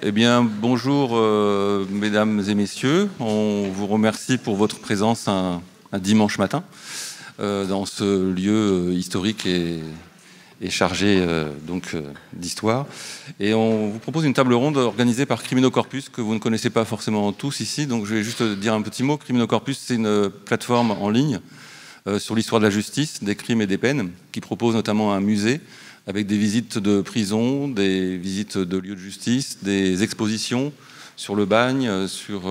Eh bien, bonjour mesdames et messieurs. On vous remercie pour votre présence un dimanche matin dans ce lieu historique et chargé d'histoire. Et on vous propose une table ronde organisée par Criminocorpus que vous ne connaissez pas forcément tous ici. Donc je vais juste dire un petit mot. Criminocorpus, c'est une plateforme en ligne sur l'histoire de la justice, des crimes et des peines, qui propose notamment un musée avec des visites de prison, des visites de lieux de justice, des expositions sur le bagne, sur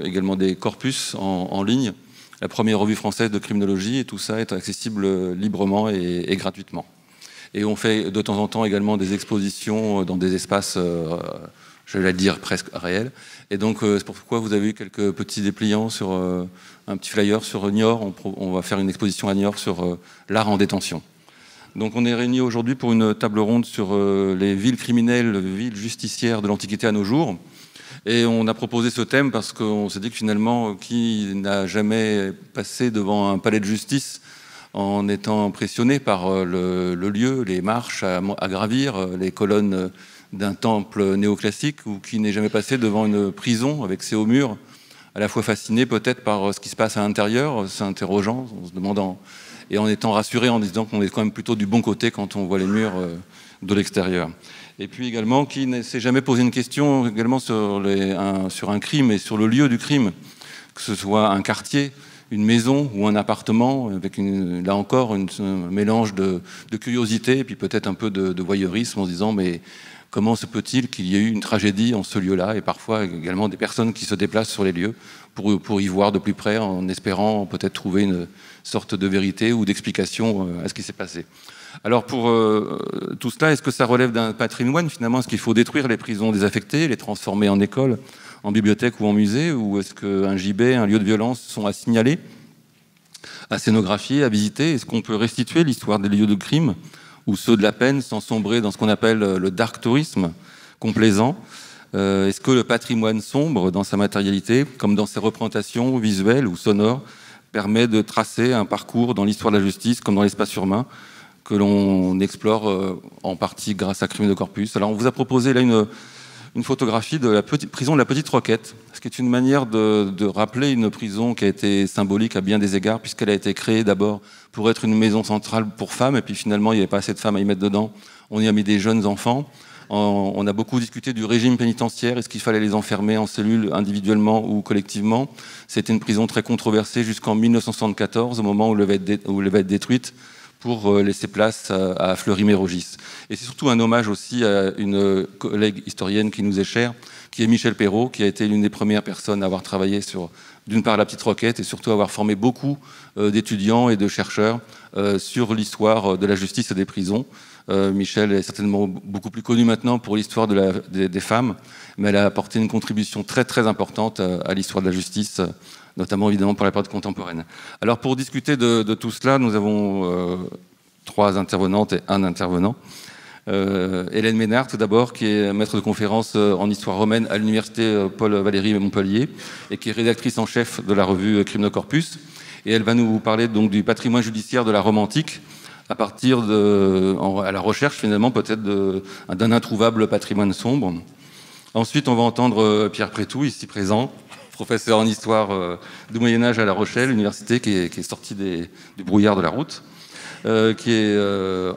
également des corpus en ligne, la première revue française de criminologie, et tout ça est accessible librement et gratuitement. Et on fait de temps en temps également des expositions dans des espaces, je vais dire, presque réels. Et donc c'est pourquoi vous avez eu quelques petits dépliants sur un petit flyer sur Niort. On va faire une exposition à Niort sur l'art en détention. Donc on est réunis aujourd'hui pour une table ronde sur les villes criminelles, villes justicières de l'Antiquité à nos jours. Et on a proposé ce thème parce qu'on s'est dit que finalement, qui n'a jamais passé devant un palais de justice en étant impressionné par le lieu, les marches à gravir, les colonnes d'un temple néoclassique, ou qui n'est jamais passé devant une prison avec ses hauts murs, à la fois fasciné peut-être par ce qui se passe à l'intérieur, s'interrogeant, en se demandant... et en étant rassuré en disant qu'on est quand même plutôt du bon côté quand on voit les murs de l'extérieur. Et puis également, qui ne s'est jamais posé une question également sur un crime et sur le lieu du crime, que ce soit un quartier, une maison ou un appartement, avec là encore un mélange de curiosité et puis peut-être un peu de voyeurisme, en se disant mais comment se peut-il qu'il y ait eu une tragédie en ce lieu-là, et parfois également des personnes qui se déplacent sur les lieux pour y voir de plus près, en espérant peut-être trouver une sorte de vérité ou d'explication à ce qui s'est passé. Alors pour tout cela, est-ce que ça relève d'un patrimoine finalement? Est-ce qu'il faut détruire les prisons désaffectées, les transformer en écoles, en bibliothèques ou en musées? Ou est-ce qu'un gibet, un lieu de violence sont à signaler, à scénographier, à visiter? Est-ce qu'on peut restituer l'histoire des lieux de crime ou ceux de la peine sans sombrer dans ce qu'on appelle le dark tourisme complaisant? Est-ce que le patrimoine sombre dans sa matérialité, comme dans ses représentations visuelles ou sonores, permet de tracer un parcours dans l'histoire de la justice, comme dans l'espace urbain, que l'on explore en partie grâce à Criminocorpus? Alors on vous a proposé là une photographie de la prison de la Petite Roquette, ce qui est une manière de rappeler une prison qui a été symbolique à bien des égards, puisqu'elle a été créée d'abord pour être une maison centrale pour femmes, et puis finalement il n'y avait pas assez de femmes à y mettre dedans. On y a mis des jeunes enfants. On a beaucoup discuté du régime pénitentiaire. Est-ce qu'il fallait les enfermer en cellules individuellement ou collectivement? C'était une prison très controversée jusqu'en 1974, au moment où elle va être détruite pour laisser place à Fleury-Mérogis. Et c'est surtout un hommage aussi à une collègue historienne qui nous est chère, qui est Michel Perrault, qui a été l'une des premières personnes à avoir travaillé sur, d'une part, la Petite Roquette, et surtout avoir formé beaucoup d'étudiants et de chercheurs sur l'histoire de la justice et des prisons. Michel est certainement beaucoup plus connue maintenant pour l'histoire des femmes, mais elle a apporté une contribution très très importante à l'histoire de la justice, notamment évidemment pour la période contemporaine. Alors pour discuter de tout cela, nous avons trois intervenantes et un intervenant. Hélène Ménard, tout d'abord, qui est maître de conférence en histoire romaine à l'université Paul Valéry de Montpellier et qui est rédactrice en chef de la revue Criminocorpus. Et elle va nous parler donc du patrimoine judiciaire de la Rome antique, à partir à la recherche finalement peut-être d'un introuvable patrimoine sombre. Ensuite, on va entendre Pierre Prétout, ici présent, professeur en histoire du Moyen-Âge à La Rochelle, université qui est sorti du brouillard de la route, qui est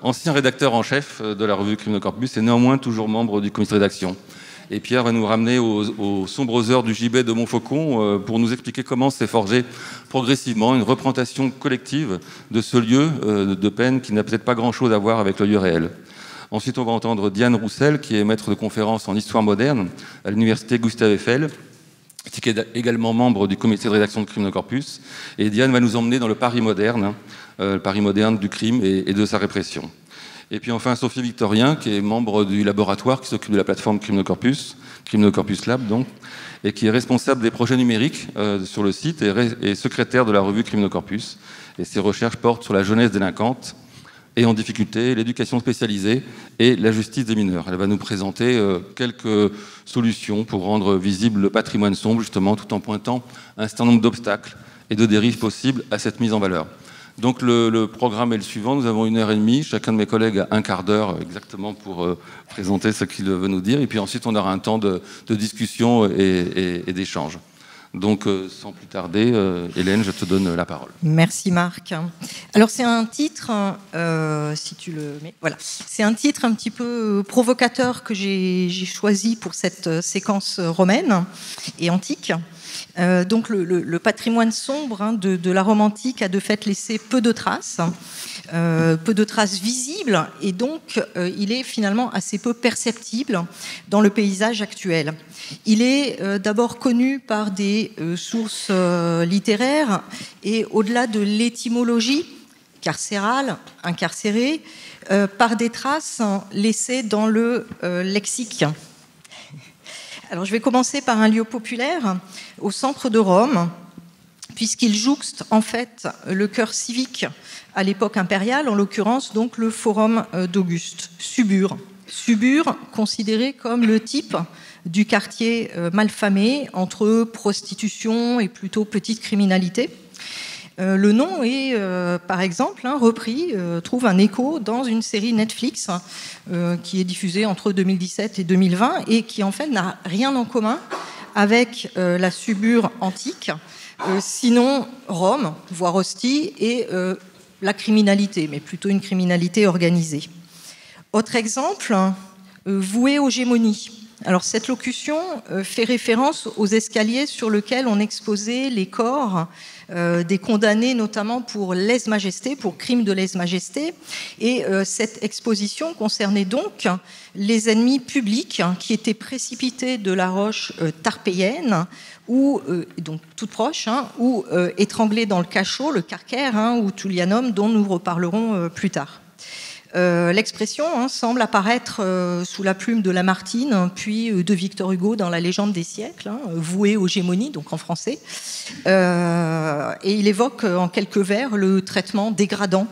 ancien rédacteur en chef de la revue Criminocorpus et néanmoins toujours membre du comité de rédaction. Et Pierre va nous ramener aux sombres heures du gibet de Montfaucon pour nous expliquer comment s'est forgée progressivement une représentation collective de ce lieu de peine qui n'a peut-être pas grand-chose à voir avec le lieu réel. Ensuite, on va entendre Diane Roussel, qui est maître de conférence en histoire moderne à l'université Gustave Eiffel, qui est également membre du comité de rédaction de Criminocorpus. Et Diane va nous emmener dans le Paris moderne du crime et de sa répression. Et puis enfin Sophie Victorien, qui est membre du laboratoire qui s'occupe de la plateforme Criminocorpus Lab donc, et qui est responsable des projets numériques sur le site et secrétaire de la revue Criminocorpus. Et ses recherches portent sur la jeunesse délinquante et en difficulté, l'éducation spécialisée et la justice des mineurs. Elle va nous présenter quelques solutions pour rendre visible le patrimoine sombre, justement, tout en pointant un certain nombre d'obstacles et de dérives possibles à cette mise en valeur. Donc le programme est le suivant, nous avons 1h30, chacun de mes collègues a un quart d'heure exactement pour présenter ce qu'il veut nous dire, et puis ensuite on aura un temps de discussion et d'échange. Donc sans plus tarder, Hélène, je te donne la parole. Merci Marc. Alors c'est un titre, si tu le mets, voilà, c'est un titre un petit peu provocateur que j'ai choisi pour cette séquence romaine et antique. Donc le patrimoine sombre de la Rome antique a de fait laissé peu de traces visibles, et donc il est finalement assez peu perceptible dans le paysage actuel. Il est d'abord connu par des sources littéraires, et au-delà de l'étymologie carcérale, incarcéré, par des traces laissées dans le lexique. Alors, je vais commencer par un lieu populaire au centre de Rome, puisqu'il jouxte en fait le cœur civique à l'époque impériale, en l'occurrence donc le Forum d'Auguste, Subur. Subur considéré comme le type du quartier malfamé entre prostitution et plutôt petite criminalité. Le nom est, par exemple, repris, trouve un écho dans une série Netflix qui est diffusée entre 2017 et 2020 et qui, en fait, n'a rien en commun avec la Subur antique, sinon Rome, voire Ostie, et la criminalité, mais plutôt une criminalité organisée. Autre exemple, voué aux gémonies. Alors, cette locution fait référence aux escaliers sur lesquels on exposait les corps des condamnés, notamment pour lèse-majesté, pour crime de lèse-majesté. Et cette exposition concernait donc les ennemis publics qui étaient précipités de la roche tarpéienne, ou donc toute proche, ou étranglés dans le cachot, le carcère, ou Tullianum, dont nous reparlerons plus tard. L'expression semble apparaître sous la plume de Lamartine, puis de Victor Hugo dans La Légende des siècles, voué aux gémonies, donc en français. Et il évoque en quelques vers le traitement dégradant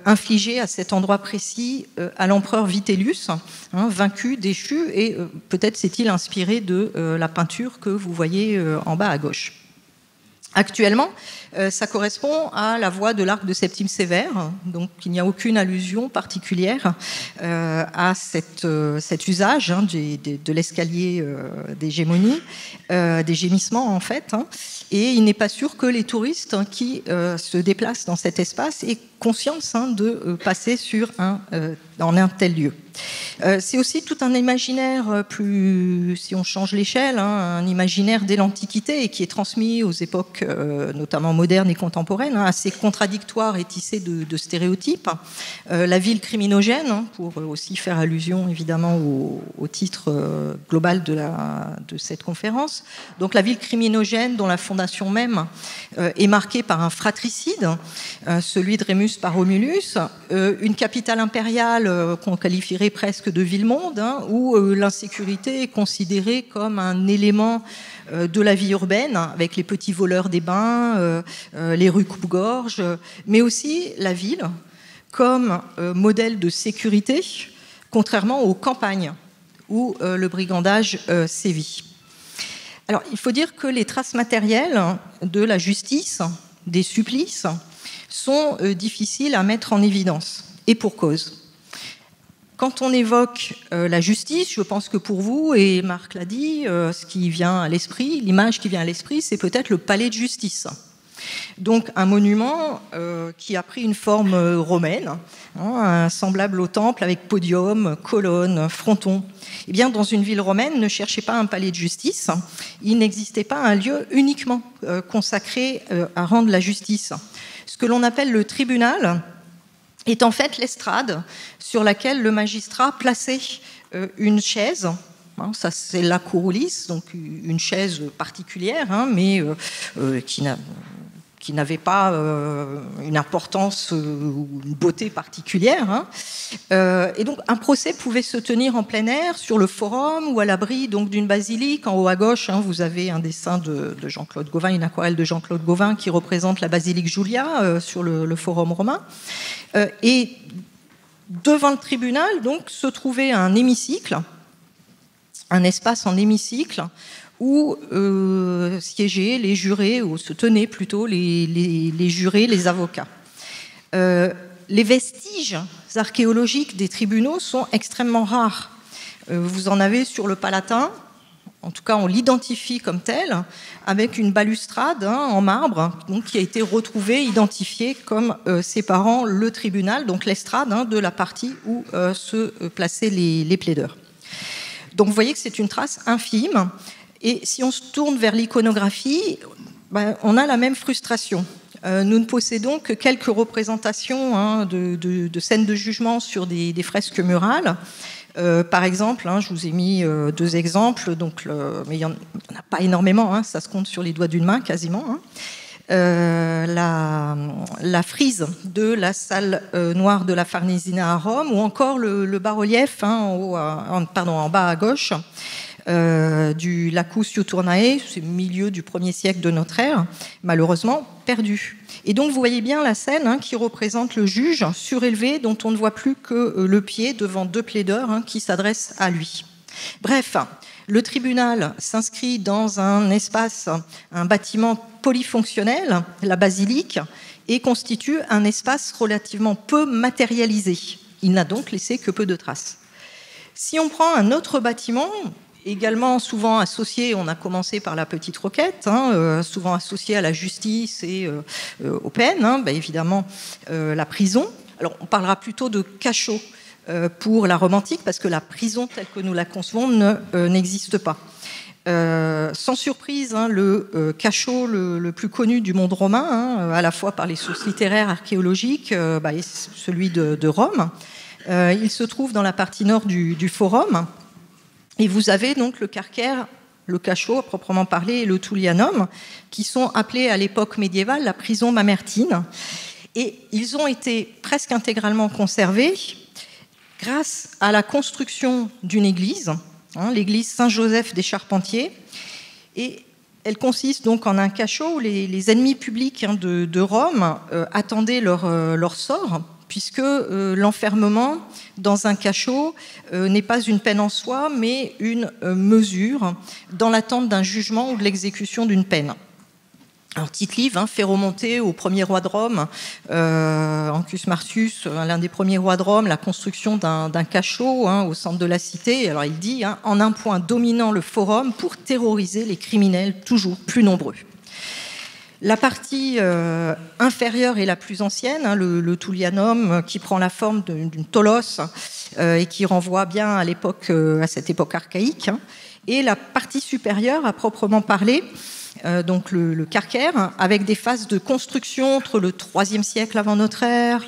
infligé à cet endroit précis à l'empereur Vitellius, vaincu, déchu, et peut-être s'est-il inspiré de la peinture que vous voyez en bas à gauche. Actuellement, ça correspond à la voie de l'arc de Septime Sévère, donc il n'y a aucune allusion particulière à cet usage de l'escalier des gémonies, des gémissements en fait, et il n'est pas sûr que les touristes qui se déplacent dans cet espace aient conscience de passer dans un tel lieu. C'est aussi tout un imaginaire plus, si on change l'échelle, un imaginaire dès l'Antiquité et qui est transmis aux époques notamment modernes et contemporaines, assez contradictoire et tissé de stéréotypes. La ville criminogène, pour aussi faire allusion évidemment au titre global de cette conférence. Donc la ville criminogène dont la fondation même est marquée par un fratricide, celui de Rémus par Romulus, une capitale impériale qu'on qualifierait presque de ville-monde, où l'insécurité est considérée comme un élément de la vie urbaine, avec les petits voleurs des bains, les rues coupe-gorge, mais aussi la ville comme modèle de sécurité, contrairement aux campagnes où le brigandage sévit. Alors, il faut dire que les traces matérielles de la justice, des supplices, sont difficiles à mettre en évidence, et pour cause. Quand on évoque la justice, je pense que pour vous, et Marc l'a dit, ce qui vient à l'esprit, l'image qui vient à l'esprit, c'est peut-être le palais de justice. Donc un monument qui a pris une forme romaine, semblable au temple, avec podium, colonne, fronton. Eh bien, dans une ville romaine, ne cherchez pas un palais de justice. Il n'existait pas un lieu uniquement consacré à rendre la justice. Ce que l'on appelle le tribunal est en fait l'estrade sur laquelle le magistrat plaçait une chaise. Ça, c'est la couroulis, donc une chaise particulière, mais qui n'avait pas une importance ou une beauté particulière. Et donc, un procès pouvait se tenir en plein air, sur le forum ou à l'abri donc d'une basilique. En haut à gauche, vous avez un dessin de Jean-Claude Gauvin, une aquarelle de Jean-Claude Gauvin qui représente la basilique Julia sur le forum romain. Et devant le tribunal, donc, se trouvait un hémicycle, un espace en hémicycle, où siégeaient les jurés, ou se tenaient plutôt les jurés, les avocats. Les vestiges archéologiques des tribunaux sont extrêmement rares. Vous en avez sur le Palatin, en tout cas on l'identifie comme tel, avec une balustrade en marbre donc, qui a été retrouvée, identifiée comme séparant le tribunal, donc l'estrade de la partie où se plaçaient les plaideurs. Donc vous voyez que c'est une trace infime, et si on se tourne vers l'iconographie, on a la même frustration. Nous ne possédons que quelques représentations de scènes de jugement sur des fresques murales. Par exemple, je vous ai mis 2 exemples, donc mais il n'y en a pas énormément, ça se compte sur les doigts d'une main quasiment. La frise de la salle noire de la Farnesina à Rome, ou encore le bas-relief en bas à gauche du Lacus Iuturnae, c'est le milieu du 1er siècle de notre ère, malheureusement perdu. Et donc vous voyez bien la scène qui représente le juge surélevé dont on ne voit plus que le pied devant 2 plaideurs qui s'adressent à lui. Bref, le tribunal s'inscrit dans un espace, un bâtiment polyfonctionnel, la basilique, et constitue un espace relativement peu matérialisé. Il n'a donc laissé que peu de traces. Si on prend un autre bâtiment, également souvent associé, on a commencé par la petite roquette, souvent associé à la justice et aux peines, évidemment la prison. Alors on parlera plutôt de cachot pour la Rome antique, parce que la prison telle que nous la concevons n'existe pas. Sans surprise, le cachot le plus connu du monde romain, à la fois par les sources littéraires, archéologiques, est celui de Rome. Il se trouve dans la partie nord du Forum, et vous avez donc le carcère, le cachot à proprement parler, et le Tullianum, qui sont appelés à l'époque médiévale la prison mamertine, et ils ont été presque intégralement conservés grâce à la construction d'une église, l'église Saint-Joseph des Charpentiers, et elle consiste donc en un cachot où les ennemis publics de Rome attendaient leur sort, puisque l'enfermement dans un cachot n'est pas une peine en soi, mais une mesure dans l'attente d'un jugement ou de l'exécution d'une peine. Alors Tite-Live fait remonter au premier roi de Rome, Ancus Marcius, l'un des premiers rois de Rome, la construction d'un cachot au centre de la cité. Alors il dit, en un point dominant le forum pour terroriser les criminels toujours plus nombreux. La partie inférieure est la plus ancienne, le Tullianum, qui prend la forme d'une tolos et qui renvoie bien à cette époque archaïque. Et la partie supérieure, à proprement parler, donc le calcaire, avec des phases de construction entre le IIIe siècle avant notre ère,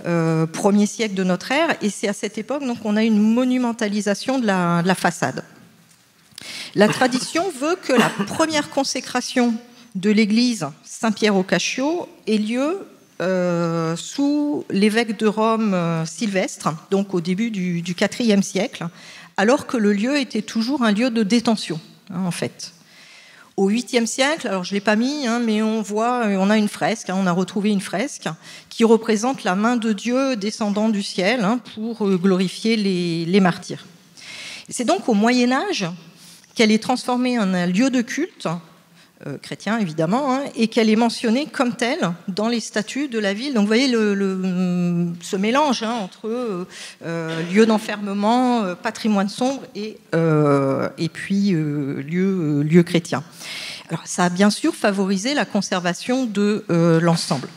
1er siècle de notre ère, et c'est à cette époque donc on a une monumentalisation de la façade. La tradition veut que la première consécration de l'église Saint-Pierre au Cachot ait lieu sous l'évêque de Rome Sylvestre, donc au début du IVe siècle, alors que le lieu était toujours un lieu de détention, en fait. Au 8e siècle, alors je ne l'ai pas mis, mais on a une fresque, on a retrouvé une fresque qui représente la main de Dieu descendant du ciel pour glorifier les martyrs. C'est donc au Moyen-Âge qu'elle est transformée en un lieu de culte, chrétien évidemment, et qu'elle est mentionnée comme telle dans les statuts de la ville. Donc vous voyez ce mélange entre lieu d'enfermement, patrimoine sombre et puis lieu chrétien. Alors ça a bien sûr favorisé la conservation de l'ensemble.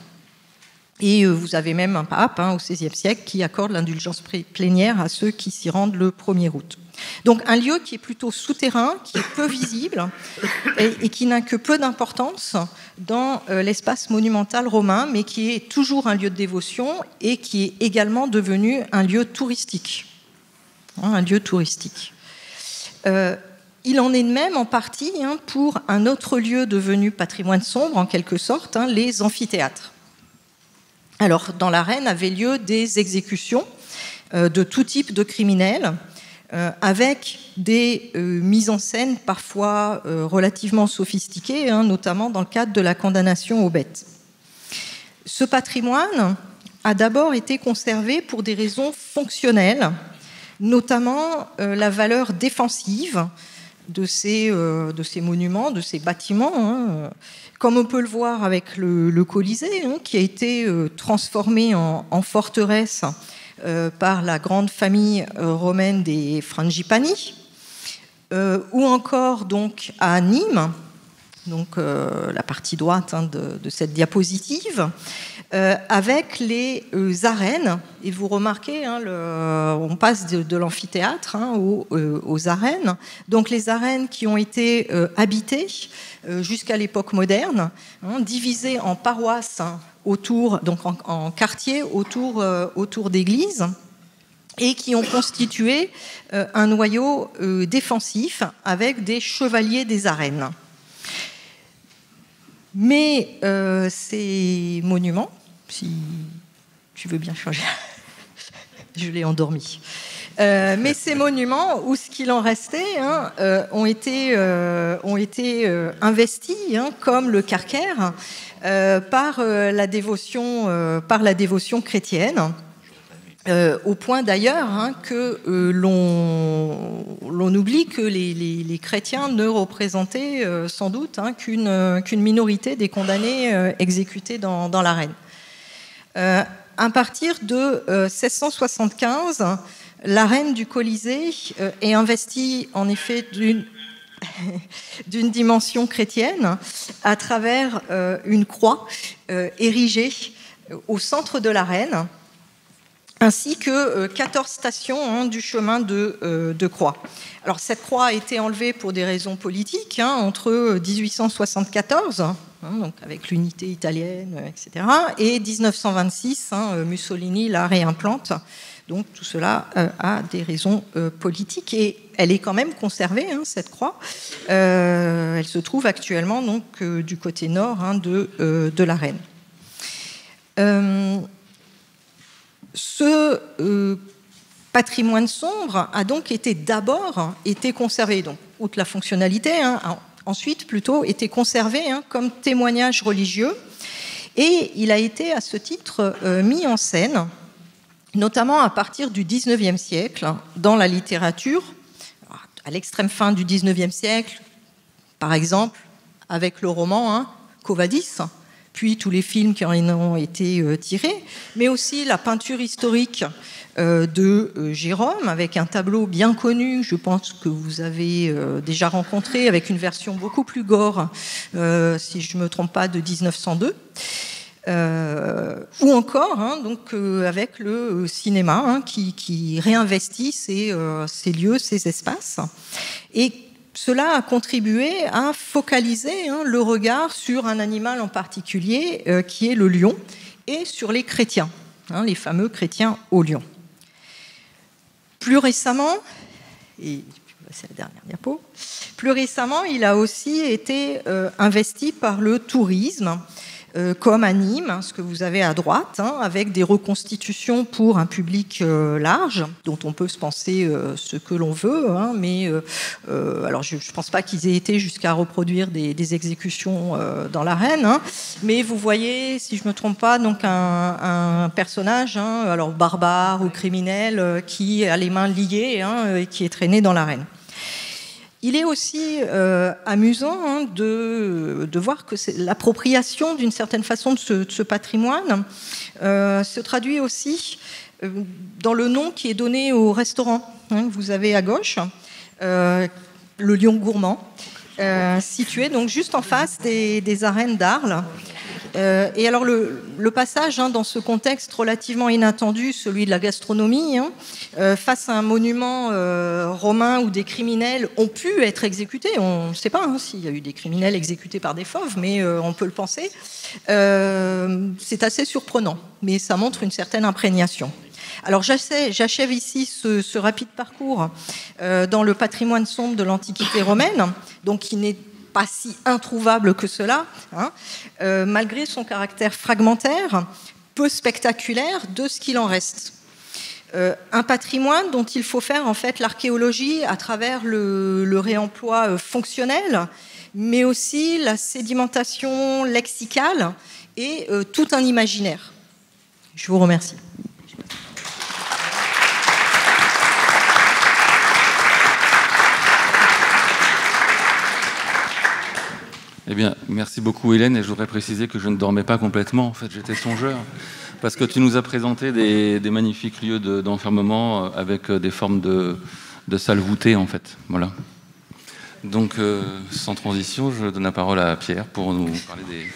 Et vous avez même un pape au XVIe siècle qui accorde l'indulgence plénière à ceux qui s'y rendent le 1er août. Donc un lieu qui est plutôt souterrain, qui est peu visible et qui n'a que peu d'importance dans l'espace monumental romain, mais qui est toujours un lieu de dévotion et qui est également devenu un lieu touristique. Un lieu touristique. Il en est de même en partie pour un autre lieu devenu patrimoine sombre, en quelque sorte, les amphithéâtres. Alors, dans l'arène avaient lieu des exécutions de tout type de criminels, avec des mises en scène parfois relativement sophistiquées, notamment dans le cadre de la condamnation aux bêtes. Ce patrimoine a d'abord été conservé pour des raisons fonctionnelles, notamment la valeur défensive de ces monuments, de ces bâtiments, hein, comme on peut le voir avec le Colisée, hein, qui a été transformé en forteresse par la grande famille romaine des Frangipani, ou encore donc à Nîmes, donc la partie droite, hein, de cette diapositive, avec les arènes. Et vous remarquez, hein, on passe de l'amphithéâtre, hein, aux arènes. Donc les arènes qui ont été habitées jusqu'à l'époque moderne, hein, divisées en paroisses, hein, autour, donc en quartiers autour d'églises, et qui ont constitué un noyau défensif avec des chevaliers des arènes. Mais ces monuments, si tu veux bien changer, je l'ai endormi. Mais ces monuments, ou ce qu'il en restait, hein, ont été investis, hein, comme le Carcaire, par la dévotion chrétienne. Au point d'ailleurs, hein, que l'on oublie que les chrétiens ne représentaient sans doute, hein, qu'une minorité des condamnés exécutés dans l'arène. À partir de 1675, l'arène du Colisée est investie en effet d'une dimension chrétienne à travers une croix érigée au centre de l'arène, ainsi que 14 stations, hein, du chemin de croix. Alors cette croix a été enlevée pour des raisons politiques, hein, entre 1874, hein, donc avec l'unité italienne, etc., et 1926, hein, Mussolini la réimplante. Donc tout cela a des raisons politiques, et elle est quand même conservée, hein, cette croix. Elle se trouve actuellement donc du côté nord, hein, de l'arène. Ce patrimoine sombre a donc d'abord été conservé, donc outre la fonctionnalité, hein, ensuite plutôt été conservé, hein, comme témoignage religieux, et il a été à ce titre mis en scène, notamment à partir du XIXe siècle, dans la littérature, à l'extrême fin du XIXe siècle, par exemple, avec le roman, hein, Quo Vadis, puis tous les films qui en ont été tirés, mais aussi la peinture historique de Gérôme, avec un tableau bien connu, je pense que vous avez déjà rencontré, avec une version beaucoup plus gore, si je ne me trompe pas, de 1902. Ou encore, hein, donc, avec le cinéma, hein, qui réinvestit ces lieux, ces espaces. Et cela a contribué à focaliser, hein, le regard sur un animal en particulier, qui est le lion, et sur les chrétiens, hein, les fameux chrétiens au lion. Plus récemment, et c'est la dernière diapo, plus récemment, il a aussi été investi par le tourisme, comme à Nîmes, ce que vous avez à droite, hein, avec des reconstitutions pour un public large, dont on peut se penser ce que l'on veut, hein, mais alors je ne pense pas qu'ils aient été jusqu'à reproduire des exécutions dans l'arène, hein, mais vous voyez, si je ne me trompe pas, donc un personnage, hein, alors barbare ou criminel, qui a les mains liées, hein, et qui est traîné dans l'arène. Il est aussi amusant, hein, de voir que l'appropriation d'une certaine façon de ce patrimoine se traduit aussi dans le nom qui est donné au restaurant, hein, que vous avez à gauche, le Lion Gourmand, situé donc juste en face des arènes d'Arles. Et alors le passage, hein, dans ce contexte relativement inattendu, celui de la gastronomie, hein, face à un monument romain où des criminels ont pu être exécutés, on ne sait pas, hein, s'il y a eu des criminels exécutés par des fauves, mais on peut le penser, c'est assez surprenant, mais ça montre une certaine imprégnation. Alors j'achève ici ce rapide parcours dans le patrimoine sombre de l'Antiquité romaine, donc qui n'est pas si introuvable que cela, hein, malgré son caractère fragmentaire, peu spectaculaire de ce qu'il en reste. Un patrimoine dont il faut faire en fait l'archéologie à travers le réemploi fonctionnel, mais aussi la sédimentation lexicale et tout un imaginaire. Je vous remercie. bien, merci beaucoup Hélène, et je voudrais préciser que je ne dormais pas complètement, en fait j'étais songeur, parce que tu nous as présenté des magnifiques lieux d'enfermement avec des formes de salles voûtées en fait, voilà. Donc sans transition, je donne la parole à Pierre pour nous parler des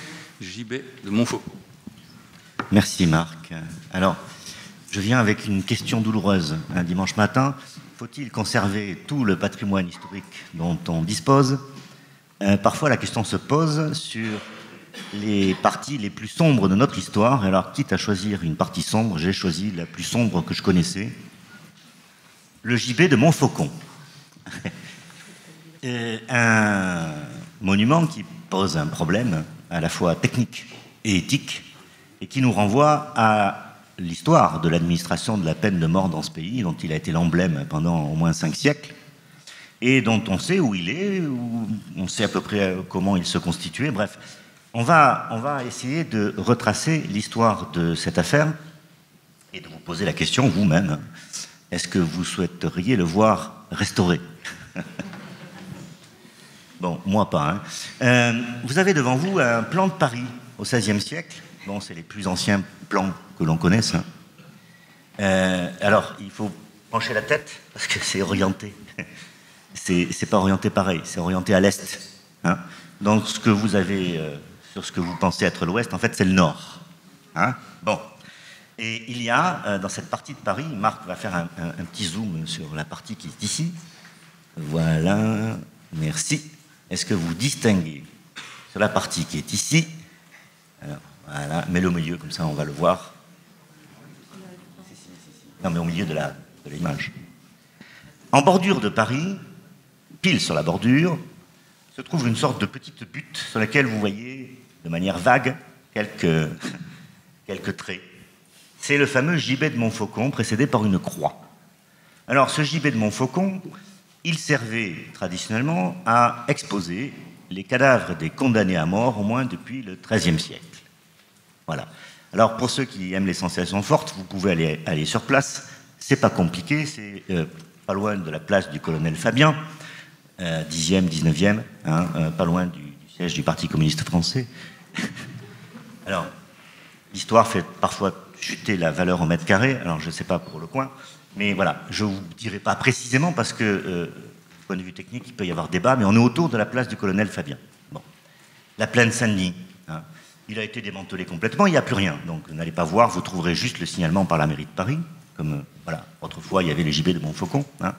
gibets de Montfaucon. Merci Marc. Alors, je viens avec une question douloureuse. Un dimanche matin, faut-il conserver tout le patrimoine historique dont on dispose ? Parfois, la question se pose sur les parties les plus sombres de notre histoire. Alors, quitte à choisir une partie sombre, j'ai choisi la plus sombre que je connaissais, le gibet de Montfaucon. Un monument qui pose un problème à la fois technique et éthique, et qui nous renvoie à l'histoire de l'administration de la peine de mort dans ce pays, dont il a été l'emblème pendant au moins 5 siècles, et dont on sait où il est, où on sait à peu près comment il se constituait. Bref, on va essayer de retracer l'histoire de cette affaire et de vous poser la question vous-même. Est-ce que vous souhaiteriez le voir restauré ? Bon, moi pas. Hein. Vous avez devant vous un plan de Paris au XVIe siècle. Bon, c'est les plus anciens plans que l'on connaisse. Hein. Alors, il faut pencher la tête parce que c'est orienté. C'est pas orienté pareil, c'est orienté à l'est. Hein. Donc, ce que vous avez sur ce que vous pensez être l'ouest, en fait, c'est le nord. Hein. Bon. Et il y a, dans cette partie de Paris, Marc va faire un petit zoom sur la partie qui est ici. Voilà, merci. Est-ce que vous distinguez sur la partie qui est ici? Alors, voilà, mets-le au milieu, comme ça on va le voir. Non, mais au milieu de l'image. En bordure de Paris, pile sur la bordure, se trouve une sorte de petite butte sur laquelle vous voyez, de manière vague, quelques traits. C'est le fameux gibet de Montfaucon, précédé par une croix. Alors, ce gibet de Montfaucon, il servait traditionnellement à exposer les cadavres des condamnés à mort, au moins depuis le XIIIe siècle. Voilà. Alors, pour ceux qui aiment les sensations fortes, vous pouvez aller sur place. C'est pas compliqué, c'est pas loin de la place du colonel Fabien, 10e, 19e, hein, pas loin du siège du Parti communiste français. Alors, l'histoire fait parfois chuter la valeur au mètre carré, alors je ne sais pas pour le coin, mais voilà, je ne vous dirai pas précisément parce que, du point de vue technique, il peut y avoir débat, mais on est autour de la place du colonel Fabien. Bon. La plaine Saint-Denis, hein, il a été démantelé complètement, il n'y a plus rien, donc n'allez pas voir, vous trouverez juste le signalement par la mairie de Paris, comme, voilà, autrefois il y avait les gibets de Montfaucon, hein,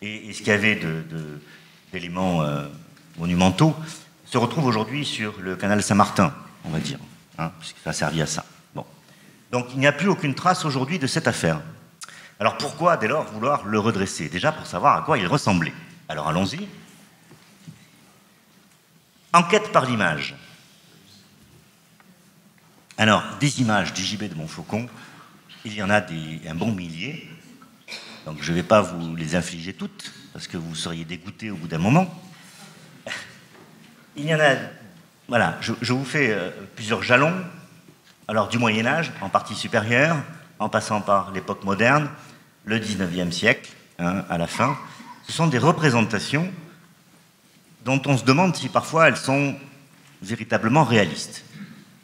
et ce qu'il y avait d'éléments monumentaux se retrouve aujourd'hui sur le canal Saint-Martin, on va dire, hein, puisque ça a servi à ça. Bon. Donc il n'y a plus aucune trace aujourd'hui de cette affaire. Alors pourquoi, dès lors, vouloir le redresser? Déjà pour savoir à quoi il ressemblait. Alors allons-y. Enquête par l'image. Alors, des images du gibet de Montfaucon, il y en a un bon millier. Donc je ne vais pas vous les infliger toutes, parce que vous seriez dégoûtés au bout d'un moment. Il y en a... Voilà, je vous fais plusieurs jalons. Alors du Moyen-Âge, en partie supérieure, en passant par l'époque moderne, le 19e siècle, hein, à la fin. Ce sont des représentations dont on se demande si parfois elles sont véritablement réalistes.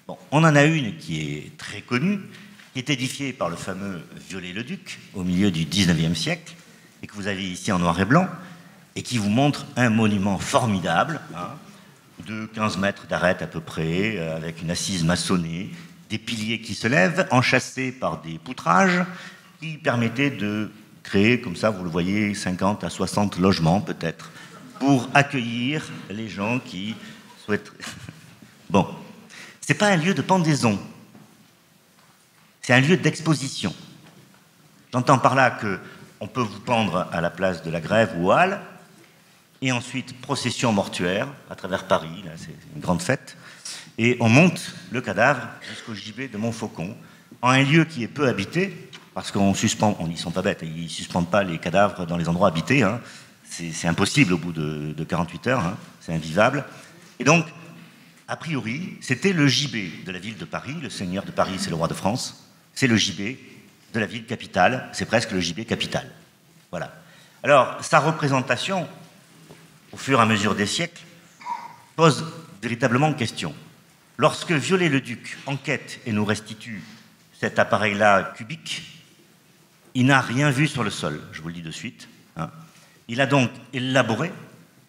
Bon, on en a une qui est très connue, qui est édifiée par le fameux Viollet-le-Duc au milieu du 19e siècle, et que vous avez ici en noir et blanc, et qui vous montre un monument formidable, hein, de 15 mètres d'arête à peu près, avec une assise maçonnée, des piliers qui se lèvent, enchâssés par des poutrages, qui permettaient de créer, comme ça, vous le voyez, 50 à 60 logements peut-être, pour accueillir les gens qui souhaitent... Bon, c'est pas un lieu de pendaison, c'est un lieu d'exposition. J'entends par là qu'on peut vous pendre à la place de la Grève ou aux Halles, et ensuite procession mortuaire à travers Paris, là c'est une grande fête, et on monte le cadavre jusqu'au gibet de Montfaucon, en un lieu qui est peu habité, parce qu'on suspend, ils sont pas bêtes, ils suspendent pas les cadavres dans les endroits habités, hein. C'est impossible au bout de 48 heures, hein. C'est invivable. Et donc, a priori, c'était le gibet de la ville de Paris, le seigneur de Paris, c'est le roi de France, c'est le gibet de la ville capitale, c'est presque le gibet capital. Voilà. Alors, sa représentation, au fur et à mesure des siècles, pose véritablement question. Lorsque Viollet-le-Duc enquête et nous restitue cet appareil-là cubique, il n'a rien vu sur le sol, je vous le dis de suite. Hein. Il a donc élaboré,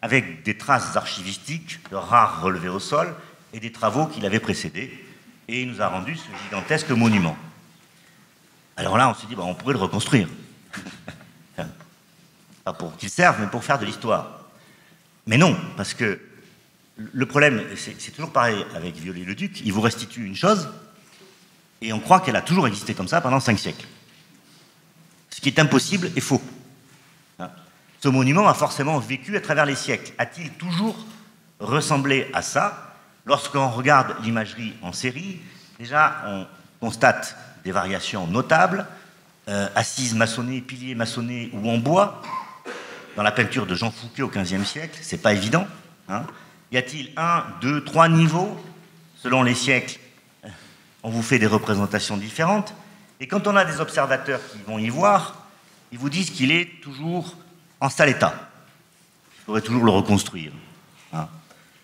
avec des traces archivistiques de rares relevés au sol et des travaux qui l'avaient précédé, et il nous a rendu ce gigantesque monument. Alors là, on s'est dit, on pourrait le reconstruire. Pas pour qu'il serve, mais pour faire de l'histoire. Mais non, parce que le problème, c'est toujours pareil avec Viollet-le-Duc, il vous restitue une chose, et on croit qu'elle a toujours existé comme ça pendant 5 siècles. Ce qui est impossible et faux. Ce monument a forcément vécu à travers les siècles. A-t-il toujours ressemblé à ça? Lorsqu'on regarde l'imagerie en série, déjà, on constate des variations notables, assises maçonnées, piliers maçonnés ou en bois. Dans la peinture de Jean Fouquet au XVe siècle, c'est pas évident. Hein. Y a-t-il 1, 2, 3 niveaux? Selon les siècles, on vous fait des représentations différentes. Et quand on a des observateurs qui vont y voir, ils vous disent qu'il est toujours en sale état. Il faudrait toujours le reconstruire. Hein.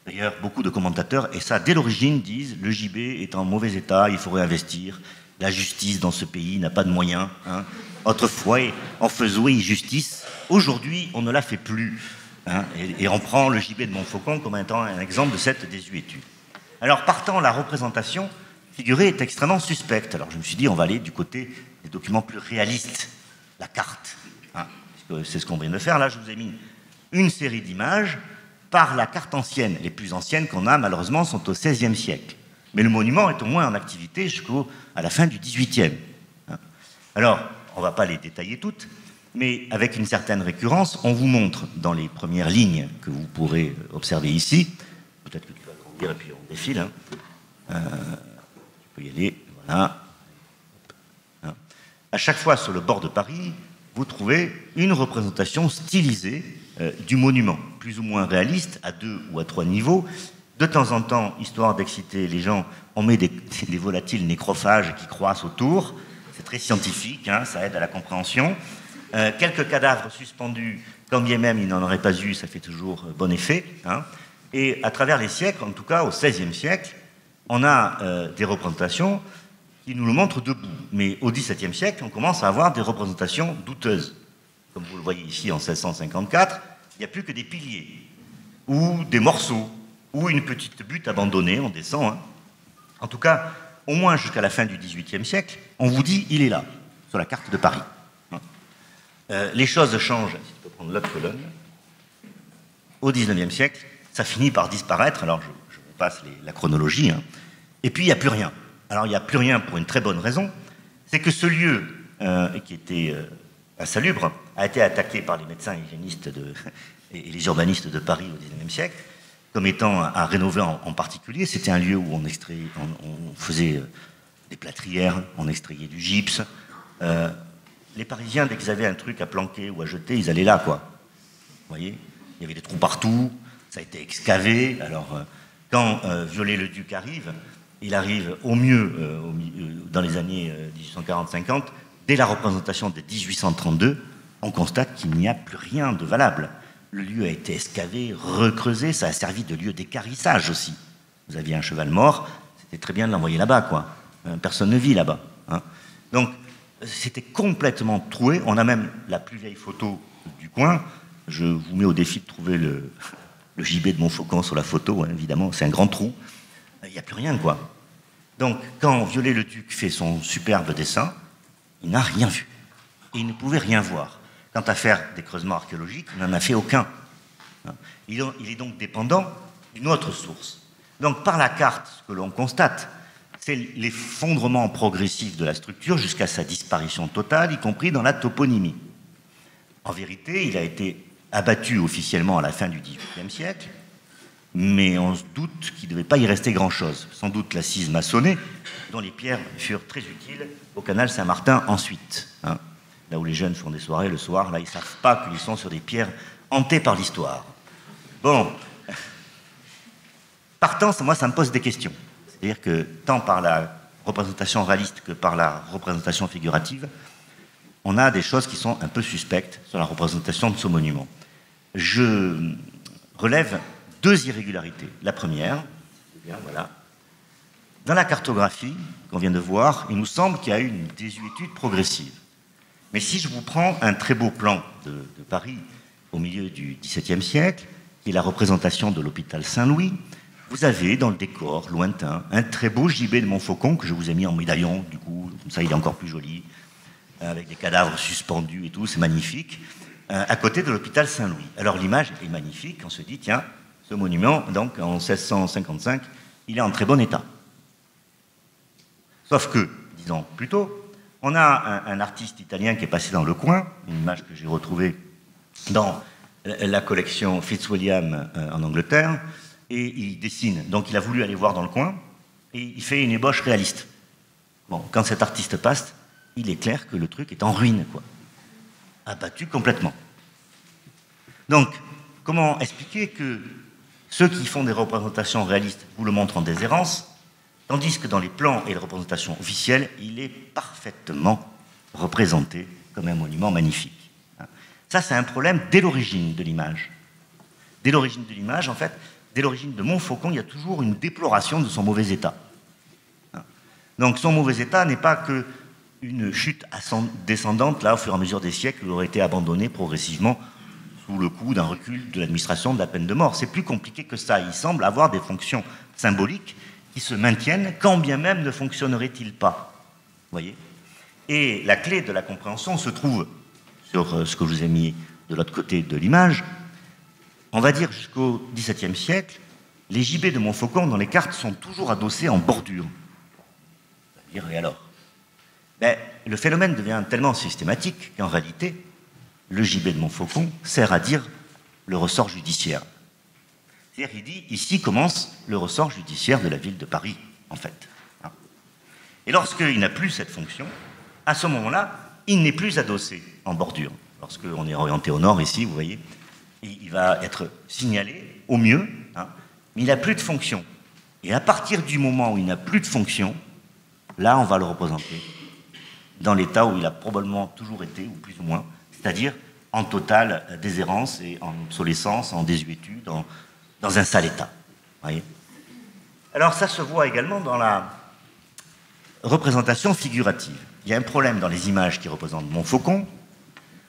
D'ailleurs, beaucoup de commentateurs, et ça dès l'origine, disent le JB est en mauvais état, il faudrait investir. La justice dans ce pays n'a pas de moyens. Hein. Autrefois, on faisait justice. Aujourd'hui, on ne la fait plus. Hein. Et on prend le JB de Montfaucon comme étant un exemple de cette désuétude. Alors, partant, la représentation figurée est extrêmement suspecte. Alors, je me suis dit, on va aller du côté des documents plus réalistes. La carte. Hein. C'est ce qu'on vient de faire. Là, je vous ai mis une série d'images par la carte ancienne. Les plus anciennes qu'on a, malheureusement, sont au XVIe siècle. Mais le monument est au moins en activité jusqu'à la fin du XVIIIe. Alors, on ne va pas les détailler toutes, mais avec une certaine récurrence, on vous montre dans les premières lignes que vous pourrez observer ici, peut-être que tu vas grandir et puis on défile, hein. Tu peux y aller, voilà. Hein. À chaque fois sur le bord de Paris, vous trouvez une représentation stylisée du monument, plus ou moins réaliste, à 2 ou à 3 niveaux. De temps en temps, histoire d'exciter les gens, on met des volatiles nécrophages qui croissent autour. C'est très scientifique, hein, ça aide à la compréhension. Quelques cadavres suspendus, quand bien même il n'en aurait pas eu, ça fait toujours bon effet. Hein. Et à travers les siècles, en tout cas au XVIe siècle, on a des représentations qui nous le montrent debout. Mais au XVIIe siècle, on commence à avoir des représentations douteuses. Comme vous le voyez ici en 1654, il n'y a plus que des piliers ou des morceaux, ou une petite butte abandonnée, on descend. Hein. En tout cas, au moins jusqu'à la fin du XVIIIe siècle, on vous dit il est là, sur la carte de Paris. Les choses changent, si tu peux prendre l'autre colonne. Au XIXe siècle, ça finit par disparaître, alors je vous passe la chronologie, hein. Et puis il n'y a plus rien. Alors il n'y a plus rien pour une très bonne raison, c'est que ce lieu, qui était insalubre, a été attaqué par les médecins hygiénistes et les urbanistes de Paris au XIXe siècle, comme étant à rénover en particulier. C'était un lieu où on faisait des plâtrières, on extrayait du gypse. Les Parisiens, dès qu'ils avaient un truc à planquer ou à jeter, ils allaient là, quoi. Vous voyez, il y avait des trous partout, ça a été excavé. Alors, quand Viollet-le-Duc arrive, il arrive au mieux dans les années 1840-50. Dès la représentation de 1832, on constate qu'il n'y a plus rien de valable. Le lieu a été excavé, recreusé, ça a servi de lieu d'équarrissage aussi. Vous aviez un cheval mort, c'était très bien de l'envoyer là-bas, quoi. Personne ne vit là-bas. Hein. Donc, c'était complètement troué. On a même la plus vieille photo du coin. Je vous mets au défi de trouver le JB de Montfaucon sur la photo, hein, évidemment. C'est un grand trou. Il n'y a plus rien, quoi. Donc, quand Viollet-le-Duc fait son superbe dessin, il n'a rien vu. Et il ne pouvait rien voir. Quant à faire des creusements archéologiques, il n'en a fait aucun. Il est donc dépendant d'une autre source. Donc par la carte, ce que l'on constate, c'est l'effondrement progressif de la structure jusqu'à sa disparition totale, y compris dans la toponymie. En vérité, il a été abattu officiellement à la fin du XVIIIe siècle, mais on se doute qu'il ne devait pas y rester grand-chose. Sans doute l'assise maçonnée, dont les pierres furent très utiles au canal Saint-Martin ensuite. Hein. Là où les jeunes font des soirées le soir, là, ils ne savent pas qu'ils sont sur des pierres hantées par l'histoire. Bon. Partant, moi, ça me pose des questions. C'est-à-dire que, tant par la représentation réaliste que par la représentation figurative, on a des choses qui sont un peu suspectes sur la représentation de ce monument. Je relève 2 irrégularités. La première, Bien, voilà. Dans la cartographie qu'on vient de voir, il nous semble qu'il y a eu une désuétude progressive. Mais si je vous prends un très beau plan de Paris au milieu du XVIIe siècle, qui est la représentation de l'hôpital Saint-Louis, vous avez dans le décor lointain un très beau gibet de Montfaucon que je vous ai mis en médaillon, du coup, comme ça il est encore plus joli, avec des cadavres suspendus et tout, c'est magnifique, à côté de l'hôpital Saint-Louis. Alors l'image est magnifique, on se dit, tiens, ce monument, donc en 1655, il est en très bon état. Sauf que, 10 ans plus tôt, on a un artiste italien qui est passé dans le coin, une image que j'ai retrouvée dans la collection Fitzwilliam en Angleterre, et il dessine. Donc il a voulu aller voir dans le coin, et il fait une ébauche réaliste. Bon, quand cet artiste passe, il est clair que le truc est en ruine, quoi. Abattu complètement. Donc, comment expliquer que ceux qui font des représentations réalistes vous le montrent en déshérence, tandis que dans les plans et les représentations officielles, il est parfaitement représenté comme un monument magnifique. Ça, c'est un problème dès l'origine de l'image. Dès l'origine de l'image, en fait, dès l'origine de Montfaucon, il y a toujours une déploration de son mauvais état. Donc son mauvais état n'est pas qu'une chute descendante, là, au fur et à mesure des siècles, il aurait été abandonné progressivement sous le coup d'un recul de l'administration de la peine de mort. C'est plus compliqué que ça. Il semble avoir des fonctions symboliques qui se maintiennent, quand bien même ne fonctionneraient-ils pas. Vous voyez ? Et la clé de la compréhension se trouve sur ce que je vous ai mis de l'autre côté de l'image. On va dire jusqu'au XVIIe siècle, les gibets de Montfaucon dans les cartes sont toujours adossés en bordure. Et alors ? Le phénomène devient tellement systématique qu'en réalité, le gibet de Montfaucon sert à dire le ressort judiciaire. C'est-à-dire qu'il dit, ici commence le ressort judiciaire de la ville de Paris, en fait. Et lorsqu'il n'a plus cette fonction, à ce moment-là, il n'est plus adossé en bordure. Lorsqu'on est orienté au nord, ici, vous voyez, il va être signalé au mieux, mais il n'a plus de fonction. Et à partir du moment où il n'a plus de fonction, là, on va le représenter dans l'état où il a probablement toujours été, ou plus ou moins, c'est-à-dire en totale déshérence et en obsolescence, en désuétude, dans un sale état. Voyez. Alors ça se voit également dans la représentation figurative. Il y a un problème dans les images qui représentent Montfaucon.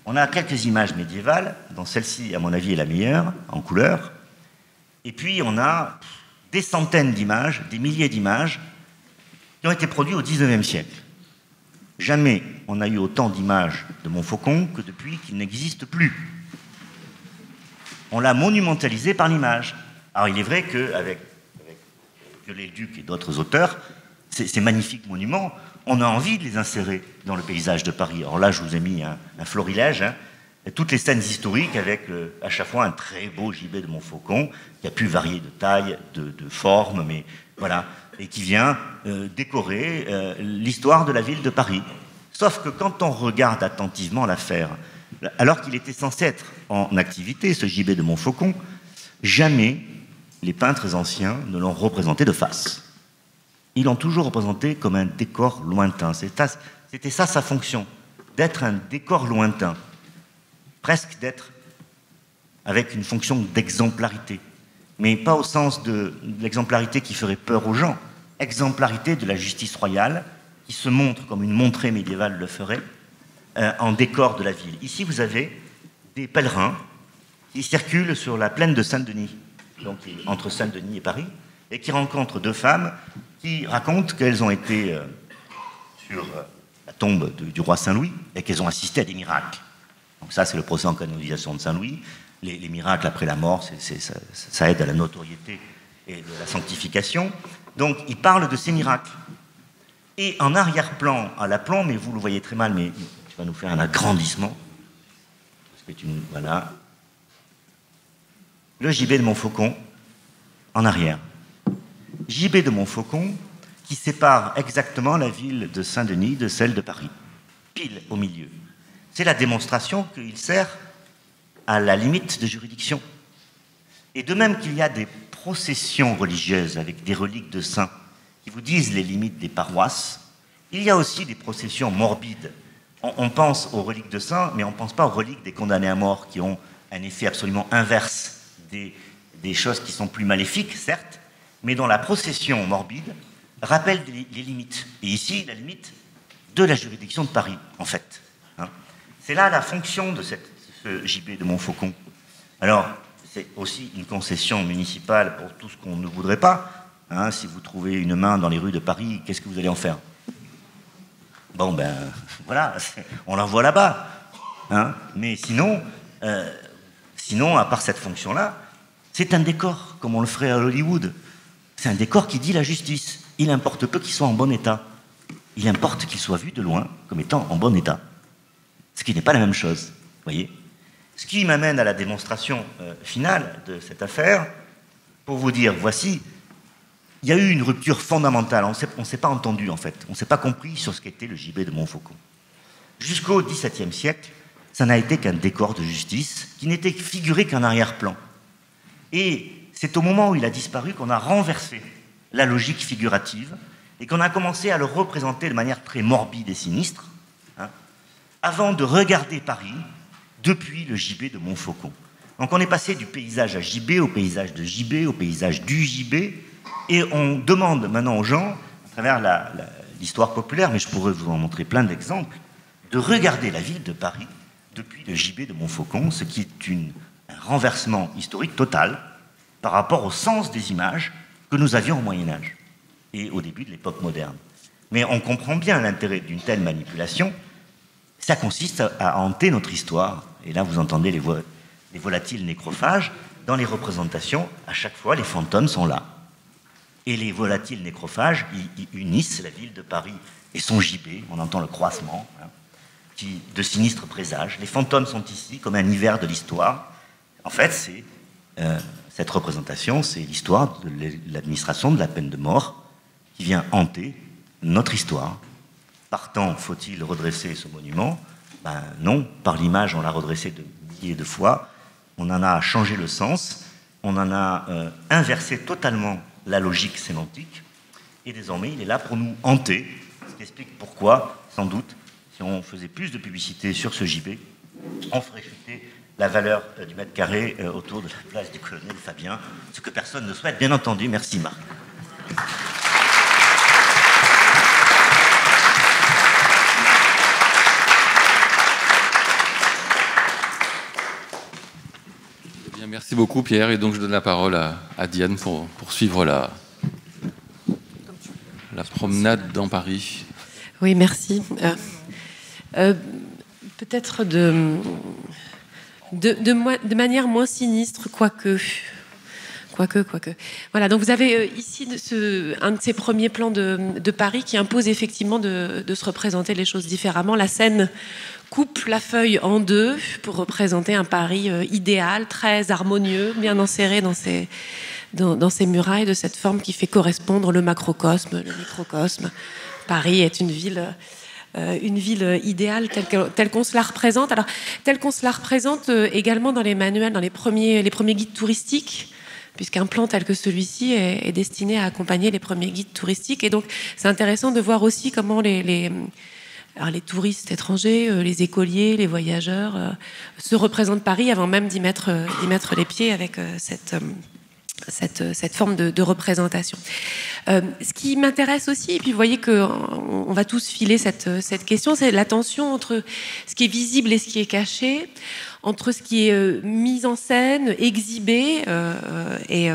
On a quelques images médiévales, dont celle-ci, à mon avis, est la meilleure, en couleur. Et puis on a des centaines d'images, des milliers d'images, qui ont été produites au XIXe siècle. Jamais on n'a eu autant d'images de Montfaucon que depuis qu'il n'existe plus. On l'a monumentalisé par l'image. Alors il est vrai qu'avec Viollet-le-Duc et d'autres auteurs, ces magnifiques monuments, on a envie de les insérer dans le paysage de Paris. Alors là, je vous ai mis un florilège, toutes les scènes historiques avec à chaque fois un très beau gibet de Montfaucon, qui a pu varier de taille, de forme, mais voilà, et qui vient décorer l'histoire de la ville de Paris. Sauf que quand on regarde attentivement l'affaire, alors qu'il était censé être en activité, ce gibet de Montfaucon, jamais les peintres anciens ne l'ont représenté de face. Ils l'ont toujours représenté comme un décor lointain. C'était ça sa fonction, d'être un décor lointain, presque d'être avec une fonction d'exemplarité, mais pas au sens de l'exemplarité qui ferait peur aux gens, exemplarité de la justice royale, qui se montre comme une montrée médiévale le ferait, en décor de la ville. Ici, vous avez des pèlerins qui circulent sur la plaine de Saint-Denis, donc entre Saint-Denis et Paris, et qui rencontrent deux femmes qui racontent qu'elles ont été sur la tombe du roi Saint-Louis et qu'elles ont assisté à des miracles. Donc ça, c'est le procès en canonisation de Saint-Louis. Les miracles après la mort, ça aide à la notoriété et de la sanctification. Donc, ils parlent de ces miracles. Et en arrière-plan, à l'aplomb, mais vous le voyez très mal, mais tu vas nous faire un agrandissement. Parce que voilà. Le gibet de Montfaucon, en arrière. Gibet de Montfaucon, qui sépare exactement la ville de Saint-Denis de celle de Paris, pile au milieu. C'est la démonstration qu'il sert à la limite de juridiction. Et de même qu'il y a des processions religieuses avec des reliques de saints qui vous disent les limites des paroisses, il y a aussi des processions morbides. On pense aux reliques de saints, mais on ne pense pas aux reliques des condamnés à mort qui ont un effet absolument inverse des choses qui sont plus maléfiques, certes, mais dont la procession morbide rappelle les limites. Et ici, la limite de la juridiction de Paris, en fait. Hein. C'est là la fonction de ce gibet de Montfaucon. Alors, c'est aussi une concession municipale pour tout ce qu'on ne voudrait pas. Hein. Si vous trouvez une main dans les rues de Paris, qu'est-ce que vous allez en faire? Bon, ben, voilà, on l'envoie là-bas. Hein. Mais sinon, à part cette fonction-là, c'est un décor, comme on le ferait à Hollywood. C'est un décor qui dit la justice. Il importe peu qu'il soit en bon état. Il importe qu'il soit vu de loin comme étant en bon état. Ce qui n'est pas la même chose, voyez. Ce qui m'amène à la démonstration finale de cette affaire, pour vous dire, voici, il y a eu une rupture fondamentale. On ne s'est pas entendu, en fait. On ne s'est pas compris sur ce qu'était le gibet de Montfaucon. Jusqu'au XVIIe siècle, ça n'a été qu'un décor de justice qui n'était figuré qu'en arrière-plan. Et c'est au moment où il a disparu qu'on a renversé la logique figurative et qu'on a commencé à le représenter de manière très morbide et sinistre, hein, avant de regarder Paris depuis le gibet de Montfaucon. Donc on est passé du paysage à gibet, au paysage de gibet, au paysage du gibet, et on demande maintenant aux gens, à travers l'histoire populaire, mais je pourrais vous en montrer plein d'exemples, de regarder la ville de Paris depuis le gibet de Montfaucon, ce qui est un renversement historique total par rapport au sens des images que nous avions au Moyen-Âge et au début de l'époque moderne. Mais on comprend bien l'intérêt d'une telle manipulation. Ça consiste à hanter notre histoire. Et là, vous entendez les volatiles nécrophages. Dans les représentations, à chaque fois, les fantômes sont là. Et les volatiles nécrophages, ils unissent la ville de Paris et son gibet. On entend le croissement, hein, de sinistres présages. Les fantômes sont ici comme un hiver de l'histoire. En fait, cette représentation, c'est l'histoire de l'administration de la peine de mort qui vient hanter notre histoire. Partant, faut-il redresser ce monument? Ben non, par l'image, on l'a redressé de milliers de fois. On en a changé le sens, on en a inversé totalement la logique sémantique, et désormais, il est là pour nous hanter, ce qui explique pourquoi, sans doute, si on faisait plus de publicité sur ce gibet, on ferait chuter la valeur du mètre carré autour de la place du colonel Fabien, ce que personne ne souhaite, bien entendu. Merci Marc. Eh bien, merci beaucoup Pierre, et donc je donne la parole à Diane pour poursuivre la promenade dans Paris. Oui, merci. Peut-être de manière moins sinistre, quoique. Voilà, donc vous avez ici un de ces premiers plans de Paris qui impose effectivement de se représenter les choses différemment. La scène coupe la feuille en deux pour représenter un Paris idéal, très harmonieux, bien enserré dans ces murailles de cette forme qui fait correspondre le macrocosme, le microcosme. Paris est une ville idéale telle qu'on se la représente. Alors, telle qu'on se la représente également dans les manuels, dans les premiers guides touristiques, puisqu'un plan tel que celui-ci est destiné à accompagner les premiers guides touristiques. Et donc, c'est intéressant de voir aussi comment les touristes étrangers, les écoliers, les voyageurs se représentent Paris avant même d'y mettre les pieds avec cette forme de représentation. Ce qui m'intéresse aussi, et puis vous voyez qu'on va tous filer cette question, c'est la tension entre ce qui est visible et ce qui est caché, entre ce qui est mis en scène, exhibé, et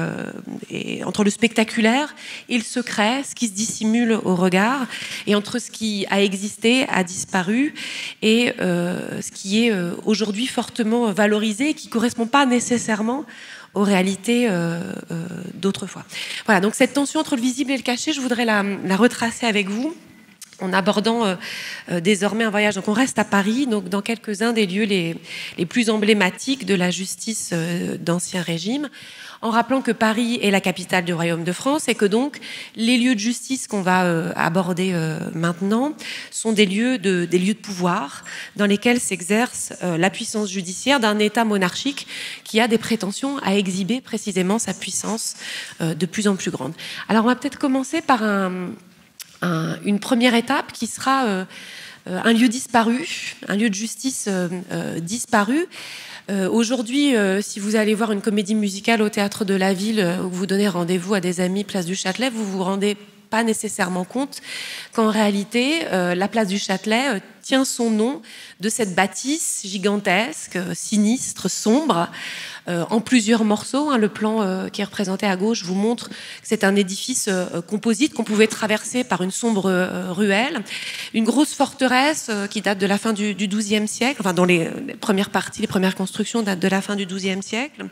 entre le spectaculaire et le secret, ce qui se dissimule au regard, et entre ce qui a existé, a disparu, et ce qui est aujourd'hui fortement valorisé, et qui ne correspond pas nécessairement aux réalités d'autrefois. Voilà, donc cette tension entre le visible et le caché, je voudrais la retracer avec vous, en abordant désormais un voyage. Donc on reste à Paris, donc dans quelques-uns des lieux les plus emblématiques de la justice d'Ancien Régime, en rappelant que Paris est la capitale du Royaume de France et que donc les lieux de justice qu'on va aborder maintenant sont des lieux de pouvoir dans lesquels s'exerce la puissance judiciaire d'un État monarchique qui a des prétentions à exhiber précisément sa puissance de plus en plus grande. Alors on va peut-être commencer par une première étape qui sera un lieu disparu, un lieu de justice disparu. Aujourd'hui, si vous allez voir une comédie musicale au Théâtre de la Ville, où vous donnez rendez-vous à des amis place du Châtelet, vous vous rendez pas nécessairement compte qu'en réalité, la place du Châtelet tient son nom de cette bâtisse gigantesque, sinistre, sombre, en plusieurs morceaux. Le plan qui est représenté à gauche vous montre que c'est un édifice composite qu'on pouvait traverser par une sombre ruelle. Une grosse forteresse qui date de la fin du XIIe siècle, enfin, dont les premières parties, les premières constructions datent de la fin du XIIe siècle.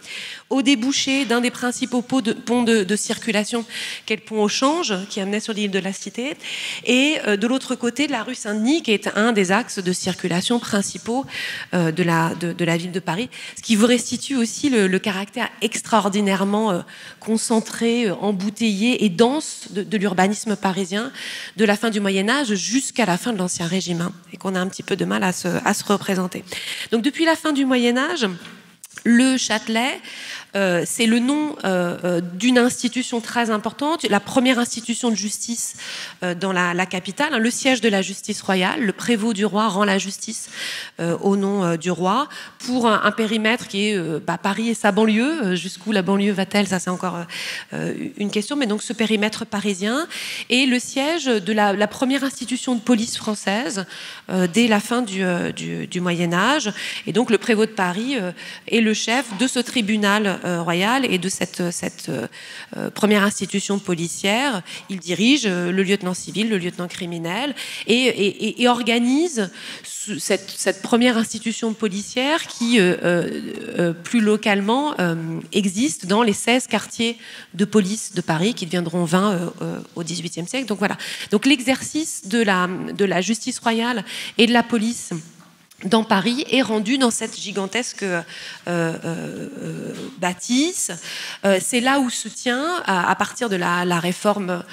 Au débouché d'un des principaux ponts de circulation, qu'est le pont au Change, qui amenait sur l'île de la Cité, et de l'autre côté de la rue Saint-Denis, qui est un des axes de circulation principaux de la ville de Paris, ce qui vous restitue aussi le caractère extraordinairement concentré, embouteillé et dense de l'urbanisme parisien de la fin du Moyen-Âge jusqu'à la fin de l'Ancien Régime, et qu'on a un petit peu de mal à se représenter. Donc depuis la fin du Moyen-Âge, le Châtelet, c'est le nom d'une institution très importante, la première institution de justice dans la capitale, le siège de la justice royale. Le prévôt du roi rend la justice au nom du roi pour un périmètre qui est Paris et sa banlieue. Jusqu'où la banlieue va-t-elle? Ça, c'est encore une question. Mais donc, ce périmètre parisien est le siège de la première institution de police française dès la fin du Moyen-Âge. Et donc, le prévôt de Paris est le chef de ce tribunal royal et de cette première institution policière. Il dirige le lieutenant civil, le lieutenant criminel et organise cette première institution policière qui, plus localement, existe dans les 16 quartiers de police de Paris qui deviendront 20 au XVIIIe siècle. Donc voilà. Donc l'exercice de la justice royale et de la police dans Paris est rendu dans cette gigantesque bâtisse. C'est là où se tient, à partir de la réforme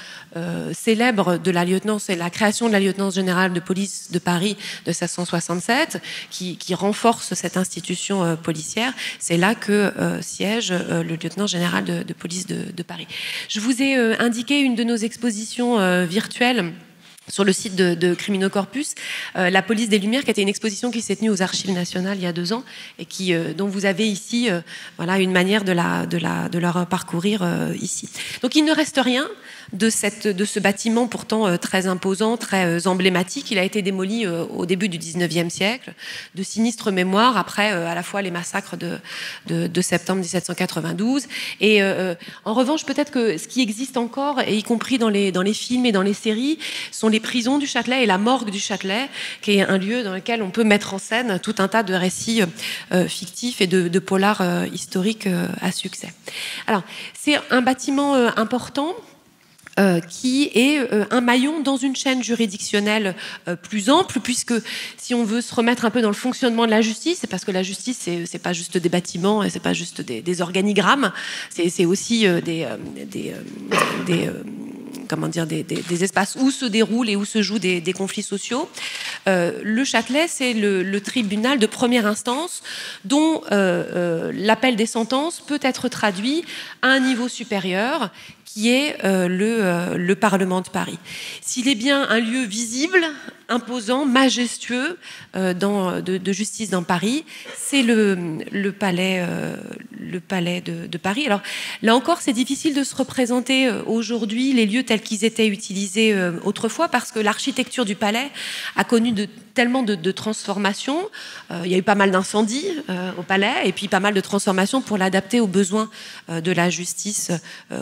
célèbre de la lieutenance et la création de la lieutenance générale de police de Paris de 1667, qui renforce cette institution policière. C'est là que siège le lieutenant général de police de Paris. Je vous ai indiqué une de nos expositions virtuelles sur le site de Criminocorpus, la police des Lumières, qui était une exposition qui s'est tenue aux Archives nationales il y a 2 ans et dont vous avez ici une manière de la parcourir ici. Donc il ne reste rien de ce bâtiment pourtant très imposant, très emblématique. Il a été démoli au début du XIXe siècle, de sinistre mémoire, après à la fois les massacres de septembre 1792. Et en revanche, peut-être que ce qui existe encore, et y compris dans les films et dans les séries, sont les prisons du Châtelet et la morgue du Châtelet, qui est un lieu dans lequel on peut mettre en scène tout un tas de récits fictifs et de polars historiques à succès. Alors, c'est un bâtiment important, qui est un maillon dans une chaîne juridictionnelle plus ample, puisque si on veut se remettre un peu dans le fonctionnement de la justice, c'est parce que la justice, c'est pas juste des bâtiments et c'est pas juste des organigrammes, c'est aussi des espaces où se déroulent et où se jouent des conflits sociaux. Le Châtelet, c'est le tribunal de première instance dont l'appel des sentences peut être traduit à un niveau supérieur, qui est le Parlement de Paris. S'il est bien un lieu visible, imposant, majestueux de justice dans Paris, c'est le palais de Paris. Alors là encore, c'est difficile de se représenter aujourd'hui les lieux tels qu'ils étaient utilisés autrefois, parce que l'architecture du palais a connu tellement de transformations. Il y a eu pas mal d'incendies au palais, et puis pas mal de transformations pour l'adapter aux besoins de la justice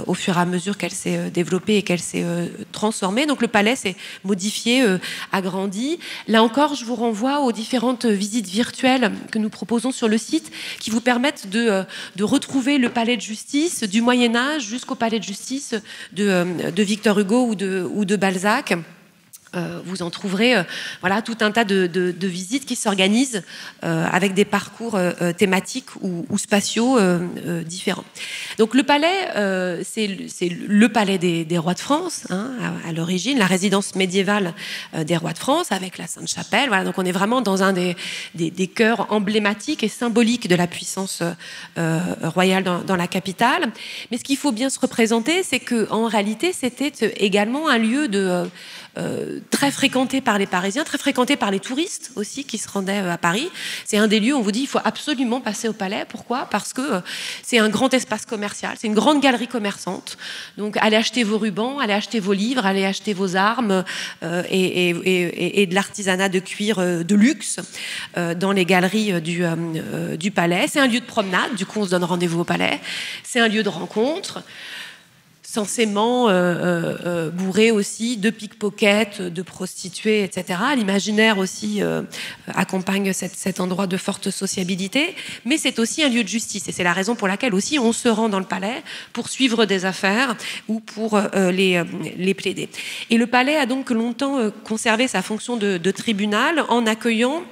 au fur et à mesure qu'elle s'est développée et qu'elle s'est transformée. Donc le palais s'est modifié, agrandi. Là encore, je vous renvoie aux différentes visites virtuelles que nous proposons sur le site, qui vous permettent de retrouver le palais de justice du Moyen-Âge jusqu'au palais de justice de Victor Hugo ou de Balzac. Vous en trouverez tout un tas de visites qui s'organisent avec des parcours thématiques ou spatiaux différents. Donc le palais, c'est le palais des rois de France, à l'origine, la résidence médiévale des rois de France avec la Sainte-Chapelle. Voilà, donc on est vraiment dans un des cœurs emblématiques et symboliques de la puissance royale dans la capitale. Mais ce qu'il faut bien se représenter, c'est qu'en réalité, c'était également un lieu très fréquenté par les Parisiens, très fréquenté par les touristes aussi qui se rendaient à Paris. C'est un des lieux où on vous dit il faut absolument passer au Palais. Pourquoi? Parce que c'est un grand espace commercial, c'est une grande galerie commerçante. Donc allez acheter vos rubans, allez acheter vos livres, allez acheter vos armes et de l'artisanat de cuir de luxe dans les galeries du Palais. C'est un lieu de promenade, du coup on se donne rendez-vous au Palais. C'est un lieu de rencontre, censément bourré aussi de pickpockets, de prostituées, etc. L'imaginaire aussi accompagne cet endroit de forte sociabilité, mais c'est aussi un lieu de justice, et c'est la raison pour laquelle aussi on se rend dans le Palais pour suivre des affaires ou pour les plaider. Et le Palais a donc longtemps conservé sa fonction de tribunal en accueillant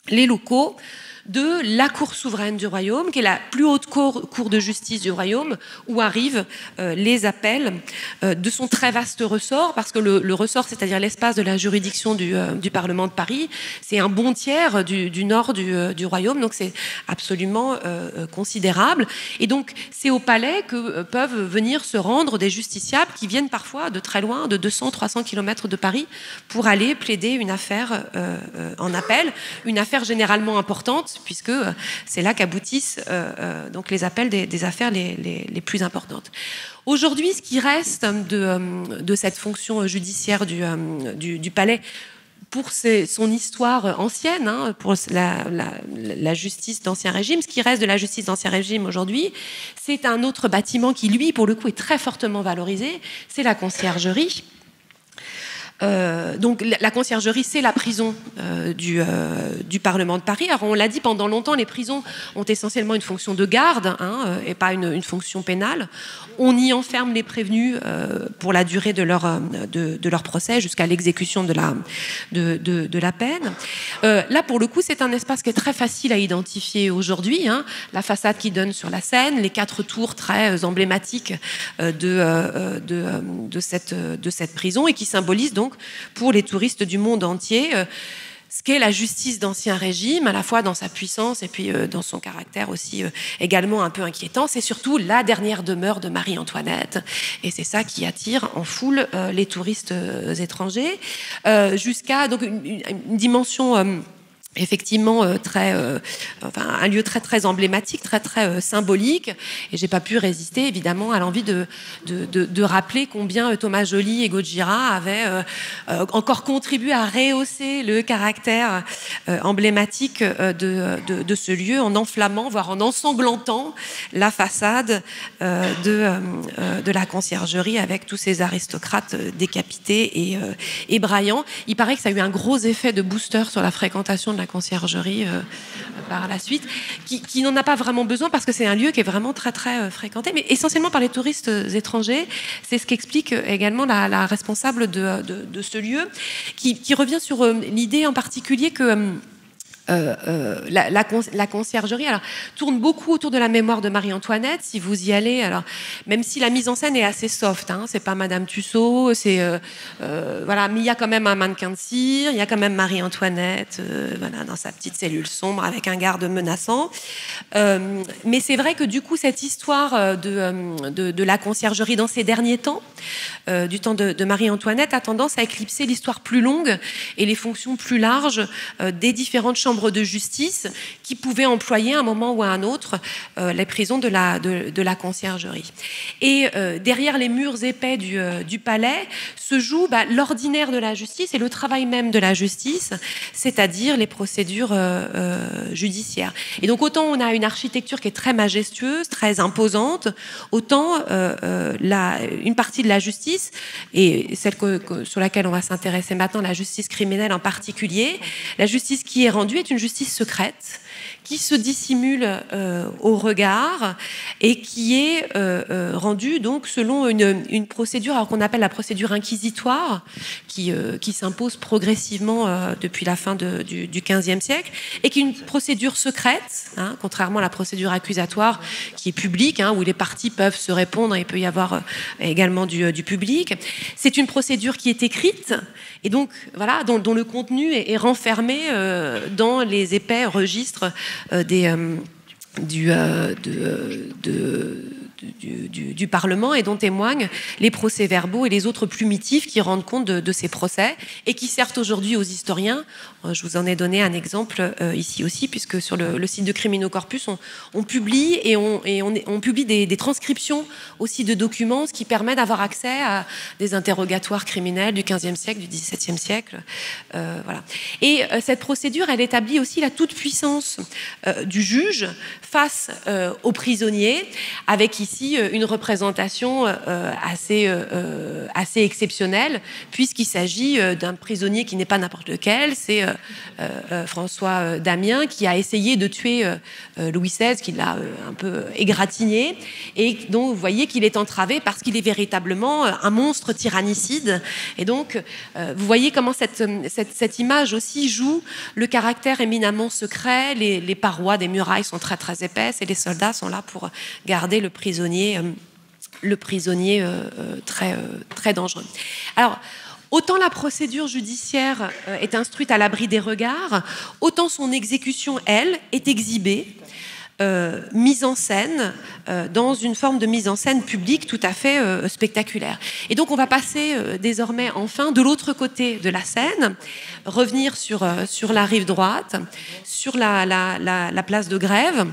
les locaux de la cour souveraine du royaume, qui est la plus haute cour de justice du royaume, où arrivent les appels de son très vaste ressort, parce que le ressort, c'est-à-dire l'espace de la juridiction du Parlement de Paris, c'est un bon tiers du nord du royaume, donc c'est absolument considérable. Et donc c'est au palais que peuvent venir se rendre des justiciables qui viennent parfois de très loin, de 200-300 km de Paris, pour aller plaider une affaire en appel, une affaire généralement importante, puisque c'est là qu'aboutissent donc les appels des affaires les plus importantes. Aujourd'hui, ce qui reste de cette fonction judiciaire du palais, pour son histoire ancienne, pour la justice d'Ancien Régime, ce qui reste de la justice d'Ancien Régime aujourd'hui, c'est un autre bâtiment qui, lui, pour le coup, est très fortement valorisé, c'est la conciergerie. Donc la conciergerie, c'est la prison du Parlement de Paris. Alors on l'a dit, pendant longtemps, les prisons ont essentiellement une fonction de garde et pas une fonction pénale. On y enferme les prévenus pour la durée de leur procès jusqu'à l'exécution de la peine. Là, pour le coup, c'est un espace qui est très facile à identifier aujourd'hui. La façade qui donne sur la Seine, les 4 tours très emblématiques de cette prison et qui symbolisent donc pour les touristes du monde entier ce qu'est la justice d'Ancien Régime, à la fois dans sa puissance et puis dans son caractère aussi également un peu inquiétant. C'est surtout la dernière demeure de Marie-Antoinette, et c'est ça qui attire en foule les touristes étrangers, jusqu'à donc une dimension effectivement un lieu très très emblématique, très très symbolique, et j'ai pas pu résister évidemment à l'envie de rappeler combien Thomas Joly et Gojira avaient encore contribué à rehausser le caractère emblématique de ce lieu en enflammant, voire en ensanglantant la façade de la conciergerie avec tous ces aristocrates décapités et braillants. Il paraît que ça a eu un gros effet de booster sur la fréquentation de la conciergerie par la suite, qui n'en a pas vraiment besoin parce que c'est un lieu qui est vraiment très très fréquenté, mais essentiellement par les touristes étrangers. C'est ce qu'explique également la responsable de ce lieu, qui revient sur l'idée en particulier que la conciergerie tourne beaucoup autour de la mémoire de Marie-Antoinette. Si vous y allez, alors même si la mise en scène est assez soft, c'est pas Madame Tussaud, voilà, mais il y a quand même un mannequin de cire, il y a quand même Marie-Antoinette, voilà, dans sa petite cellule sombre avec un garde menaçant. Mais c'est vrai que du coup, cette histoire de la conciergerie dans ces derniers temps, du temps de Marie-Antoinette, a tendance à éclipser l'histoire plus longue et les fonctions plus larges des différentes chambres de justice qui pouvaient employer à un moment ou à un autre les prisons de la conciergerie. Et derrière les murs épais du palais se joue l'ordinaire de la justice et le travail même de la justice, c'est-à-dire les procédures judiciaires. Et donc autant on a une architecture qui est très majestueuse, très imposante, autant une partie de la justice, et celle sur laquelle on va s'intéresser maintenant, la justice criminelle en particulier, la justice qui est rendue est une justice secrète, qui se dissimule au regard et qui est rendue donc selon une procédure qu'on appelle la procédure inquisitoire, qui s'impose progressivement depuis la fin du XVe siècle, et qui est une procédure secrète, contrairement à la procédure accusatoire qui est publique, où les parties peuvent se répondre et il peut y avoir également du public. C'est une procédure qui est écrite et donc voilà, dont le contenu est renfermé dans les épais registres du Parlement et dont témoignent les procès-verbaux et les autres plumitifs qui rendent compte de ces procès et qui servent aujourd'hui aux historiens. Je vous en ai donné un exemple ici aussi, puisque sur le site de Criminocorpus, on publie et on publie des transcriptions aussi de documents, ce qui permet d'avoir accès à des interrogatoires criminels du XVe siècle, du XVIIe siècle. Voilà. Et cette procédure, elle établit aussi la toute-puissance du juge face aux prisonniers, avec ici une représentation assez exceptionnelle, puisqu'il s'agit d'un prisonnier qui n'est pas n'importe lequel, c'est François Damien, qui a essayé de tuer Louis XVI, qui l'a un peu égratigné, et dont vous voyez qu'il est entravé parce qu'il est véritablement un monstre tyrannicide. Et donc, vous voyez comment cette image aussi joue le caractère éminemment secret. Les parois des murailles sont très très épaisses et les soldats sont là pour garder le prisonnier très, très dangereux. Alors, autant la procédure judiciaire est instruite à l'abri des regards, autant son exécution, elle, est exhibée, mise en scène, dans une forme de mise en scène publique tout à fait spectaculaire. Et donc on va passer désormais enfin de l'autre côté de la Seine, revenir sur la rive droite, sur la place de Grève,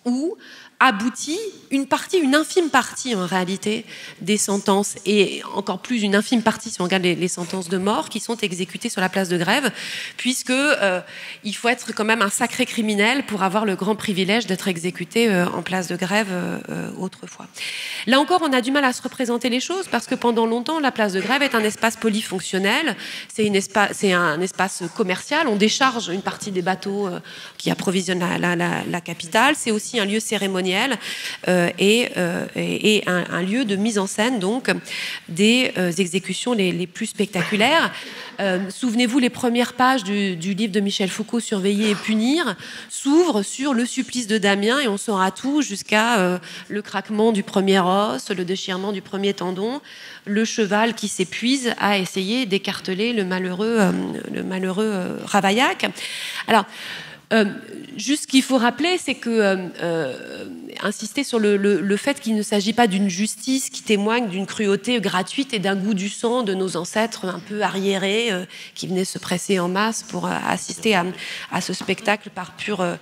où aboutit une infime partie en réalité des sentences, et encore plus une infime partie si on regarde les sentences de mort qui sont exécutées sur la place de Grève, puisque il faut être quand même un sacré criminel pour avoir le grand privilège d'être exécuté en place de Grève autrefois. Là encore, on a du mal à se représenter les choses, parce que pendant longtemps, la place de Grève est un espace polyfonctionnel, c'est un espace commercial, on décharge une partie des bateaux qui approvisionnent la capitale, c'est aussi un lieu cérémoniel et un lieu de mise en scène donc des exécutions les plus spectaculaires. Souvenez-vous, les premières pages du livre de Michel Foucault, Surveiller et punir, s'ouvrent sur le supplice de Damien, et on saura tout jusqu'à le craquement du premier os, le déchirement du premier tendon, le cheval qui s'épuise à essayer d'écarteler le malheureux Ravaillac. Alors, juste ce qu'il faut rappeler, c'est que insister sur le fait qu'il ne s'agit pas d'une justice qui témoigne d'une cruauté gratuite et d'un goût du sang de nos ancêtres un peu arriérés qui venaient se presser en masse pour assister à ce spectacle par pure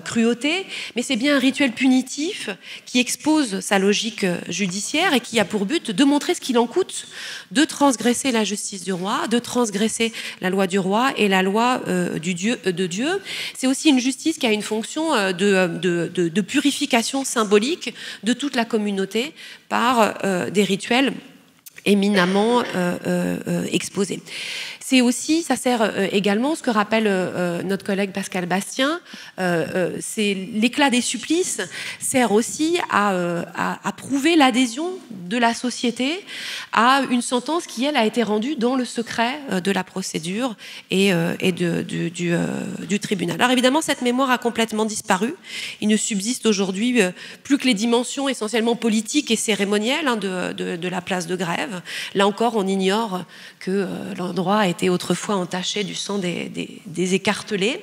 cruauté, mais c'est bien un rituel punitif qui expose sa logique judiciaire et qui a pour but de montrer ce qu'il en coûte de transgresser la justice du roi, de transgresser la loi du roi et la loi de Dieu. C'est aussi une justice qui a une fonction de purification symbolique de toute la communauté par des rituels éminemment exposés. C'est aussi, ça sert également, ce que rappelle notre collègue Pascal Bastien, c'est l'éclat des supplices sert aussi à prouver l'adhésion de la société à une sentence qui, elle, a été rendue dans le secret de la procédure et du tribunal. Alors évidemment, cette mémoire a complètement disparu. Il ne subsiste aujourd'hui plus que les dimensions essentiellement politiques et cérémonielles de la place de Grève. Là encore, on ignore que l'endroit a été autrefois entaché du sang des écartelés.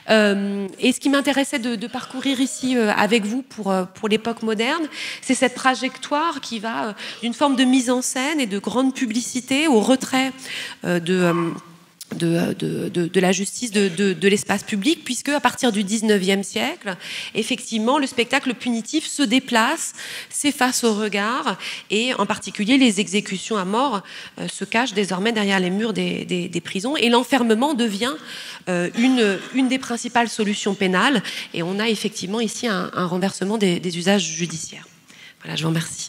Et ce qui m'intéressait de parcourir ici avec vous pour l'époque moderne, c'est cette trajectoire qui va d'une forme de mise en scène et de grande publicité au retrait de la justice de l'espace public, puisque à partir du XIXe siècle, effectivement, le spectacle punitif se déplace, s'efface au regard, et en particulier les exécutions à mort se cachent désormais derrière les murs des prisons, et l'enfermement devient une des principales solutions pénales, et on a effectivement ici un renversement des usages judiciaires. Voilà, je vous remercie.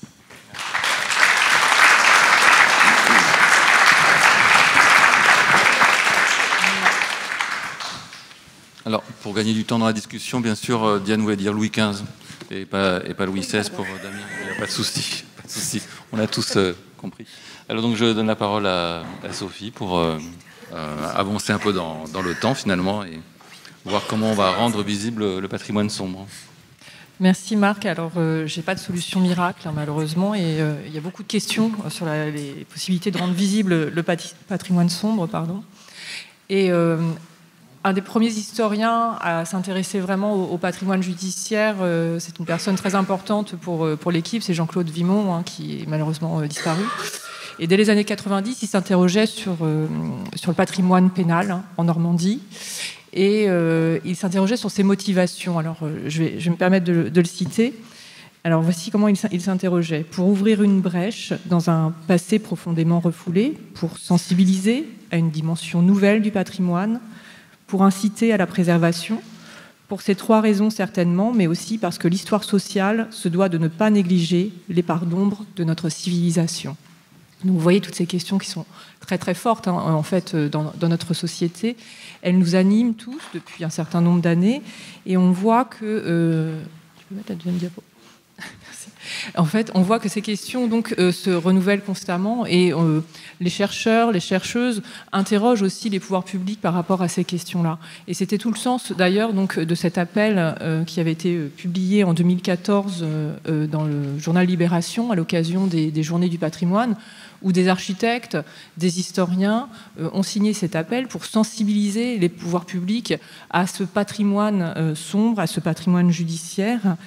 Alors, pour gagner du temps dans la discussion, bien sûr, Diane voulait dire Louis XV et pas Louis XVI pour Damien. Il n'y a pas de souci, on a tous compris. Alors donc, je donne la parole à Sophie pour avancer un peu dans le temps finalement et voir comment on va rendre visible le patrimoine sombre. Merci Marc. Alors, j'ai pas de solution miracle, hein, malheureusement, et il y a beaucoup de questions sur les possibilités de rendre visible le patrimoine sombre, pardon. Et un des premiers historiens à s'intéresser vraiment au patrimoine judiciaire. C'est une personne très importante pour l'équipe, c'est Jean-Claude Vimont, hein, qui est malheureusement disparu. Et dès les années 90, il s'interrogeait sur le patrimoine pénal, hein, en Normandie. Et il s'interrogeait sur ses motivations. Alors, je vais me permettre de le citer. Alors, voici comment il s'interrogeait. Pour ouvrir une brèche dans un passé profondément refoulé, pour sensibiliser à une dimension nouvelle du patrimoine, pour inciter à la préservation, pour ces 3 raisons certainement, mais aussi parce que l'histoire sociale se doit de ne pas négliger les parts d'ombre de notre civilisation. Donc, vous voyez toutes ces questions qui sont très très fortes, hein, en fait, dans notre société. Elles nous animent tous depuis un certain nombre d'années, et on voit que... tu peux mettre la deuxième diapo ? Merci. En fait, on voit que ces questions donc, se renouvellent constamment, et les chercheurs, les chercheuses interrogent aussi les pouvoirs publics par rapport à ces questions-là. Et c'était tout le sens, d'ailleurs, donc, de cet appel qui avait été publié en 2014 dans le journal Libération, à l'occasion des Journées du patrimoine, où des architectes, des historiens ont signé cet appel pour sensibiliser les pouvoirs publics à ce patrimoine sombre, à ce patrimoine judiciaire,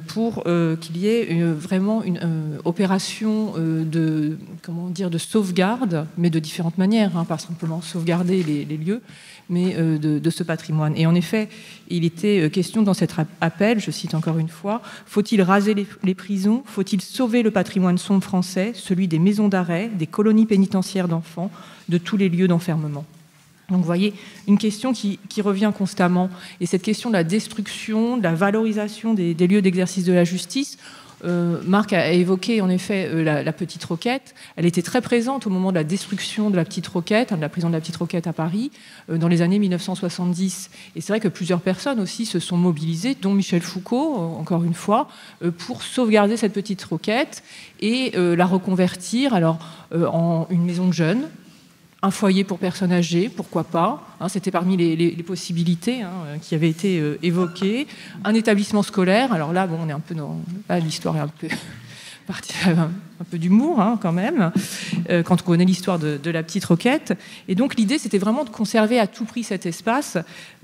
pour qu'il y ait vraiment une opération de sauvegarde, mais de différentes manières, hein, pas simplement sauvegarder les lieux, mais de ce patrimoine. Et en effet, il était question dans cet appel, je cite encore une fois, « Faut-il raser les prisons ? Faut-il sauver le patrimoine sombre français, celui des maisons d'arrêt, des colonies pénitentiaires d'enfants, de tous les lieux d'enfermement ?» Donc vous voyez, une question qui revient constamment. Et cette question de la destruction, de la valorisation des lieux d'exercice de la justice, Marc a évoqué en effet la Petite Roquette. Elle était très présente au moment de la destruction de la Petite Roquette, de la prison de la Petite Roquette à Paris, dans les années 1970. Et c'est vrai que plusieurs personnes aussi se sont mobilisées, dont Michel Foucault, encore une fois, pour sauvegarder cette Petite Roquette et la reconvertir en une maison de jeunes, un foyer pour personnes âgées, pourquoi pas, hein, c'était parmi les possibilités, hein, qui avaient été évoquées. Un établissement scolaire, alors là, bon, on est un peu dans... Là, l'histoire est un peu partie, un peu d'humour, hein, quand même, quand on connaît l'histoire de la Petite Roquette. Et donc l'idée, c'était vraiment de conserver à tout prix cet espace,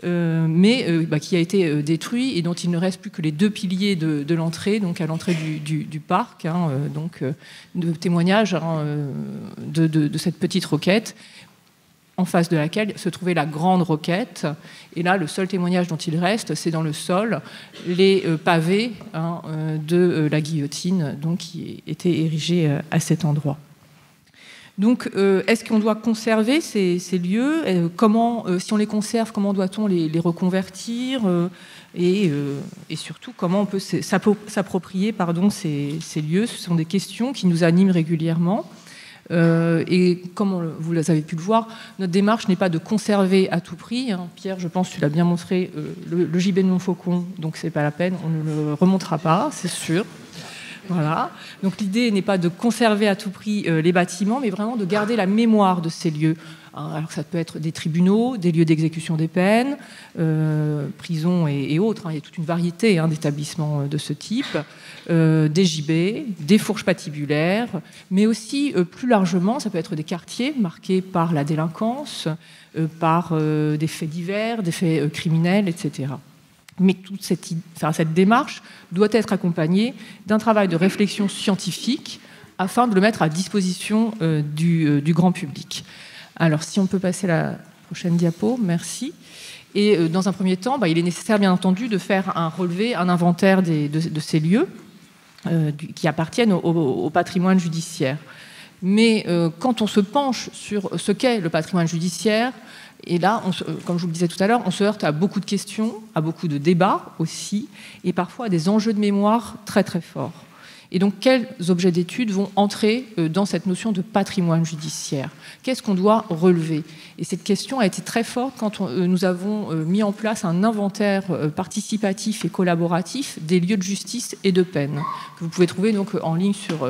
mais qui a été détruit et dont il ne reste plus que les 2 piliers de l'entrée, donc à l'entrée du parc, hein, donc de témoignages, hein, de cette Petite Roquette, en face de laquelle se trouvait la Grande Roquette. Et là, le seul témoignage dont il reste, c'est dans le sol, les pavés, hein, de la guillotine, donc, qui étaient érigés à cet endroit. Donc, est-ce qu'on doit conserver ces lieux ? Si on les conserve, comment doit-on les reconvertir ? Et surtout, comment on peut s'approprier ces lieux ? Ce sont des questions qui nous animent régulièrement. Et comme vous avez pu le voir, notre démarche n'est pas de conserver à tout prix, hein. Pierre, je pense que tu l'as bien montré, le gibet de Montfaucon, donc c'est pas la peine, on ne le remontera pas, c'est sûr. Voilà. Donc l'idée n'est pas de conserver à tout prix les bâtiments, mais vraiment de garder la mémoire de ces lieux. Alors ça peut être des tribunaux, des lieux d'exécution des peines, prisons et autres, hein. Il y a toute une variété, hein, d'établissements de ce type, des gibets, des fourches patibulaires, mais aussi plus largement, ça peut être des quartiers marqués par la délinquance, par des faits divers, des faits criminels, etc. Mais toute cette démarche doit être accompagnée d'un travail de réflexion scientifique afin de le mettre à disposition du grand public. Alors, si on peut passer la prochaine diapo, merci. Et dans un premier temps, il est nécessaire, bien entendu, de faire un relevé, un inventaire de ces lieux qui appartiennent au patrimoine judiciaire. Mais quand on se penche sur ce qu'est le patrimoine judiciaire, et là, comme je vous le disais tout à l'heure, on se heurte à beaucoup de questions, à beaucoup de débats aussi, et parfois à des enjeux de mémoire très très forts. Et donc, quels objets d'étude vont entrer dans cette notion de patrimoine judiciaire ? Qu'est-ce qu'on doit relever ? Et cette question a été très forte quand nous avons mis en place un inventaire participatif et collaboratif des lieux de justice et de peine, que vous pouvez trouver donc en ligne sur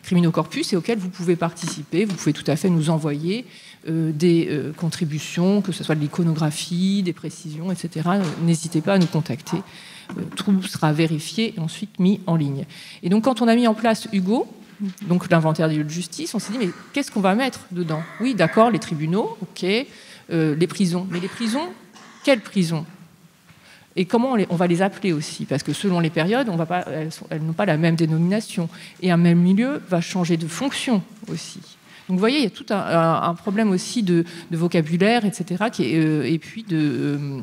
Criminocorpus et auquel vous pouvez participer. Vous pouvez tout à fait nous envoyer des contributions, que ce soit de l'iconographie, des précisions, etc. N'hésitez pas à nous contacter. Tout sera vérifié et ensuite mis en ligne. Et donc, quand on a mis en place Hugo, donc l'inventaire des lieux de justice, on s'est dit, mais qu'est-ce qu'on va mettre dedans ? Oui, d'accord, les tribunaux, ok, les prisons. Mais les prisons, quelle prison et comment on va les appeler aussi, parce que selon les périodes, elles n'ont pas la même dénomination. Et un même milieu va changer de fonction aussi. Donc vous voyez, il y a tout un problème aussi de vocabulaire, etc., et puis de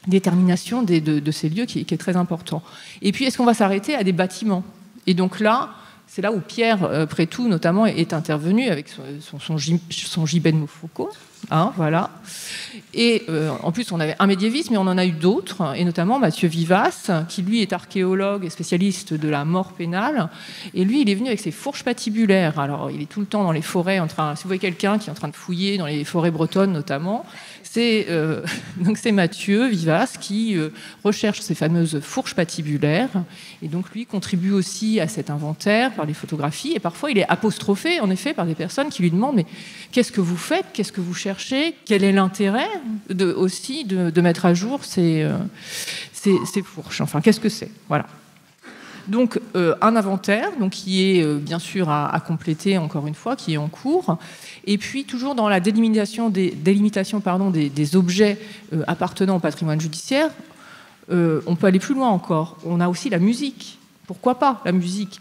détermination de ces lieux qui est très important. Et puis, est-ce qu'on va s'arrêter à des bâtiments? Et donc là, c'est là où Pierre Prétout, notamment, est intervenu avec son gibet de Montfaucon. Hein, voilà. Et en plus, on avait un médiéviste, mais on en a eu d'autres, et notamment Mathieu Vivas, qui lui est archéologue et spécialiste de la mort pénale. Et lui, il est venu avec ses fourches patibulaires. Alors, il est tout le temps dans les forêts, si vous voyez quelqu'un qui est en train de fouiller dans les forêts bretonnes notamment, donc c'est Mathieu Vivas qui recherche ces fameuses fourches patibulaires. Et donc lui contribue aussi à cet inventaire par les photographies. Et parfois, il est apostrophé, en effet, par des personnes qui lui demandent « Mais qu'est-ce que vous faites? Qu'est-ce que vous cherchez? Quel est l'intérêt aussi de mettre à jour ces fourches? Enfin, qu'est-ce que c'est ?» Voilà. Donc, un inventaire qui est bien sûr à compléter, encore une fois, qui est en cours. Et puis, toujours dans la délimitation des objets appartenant au patrimoine judiciaire, on peut aller plus loin encore. On a aussi la musique. Pourquoi pas la musique?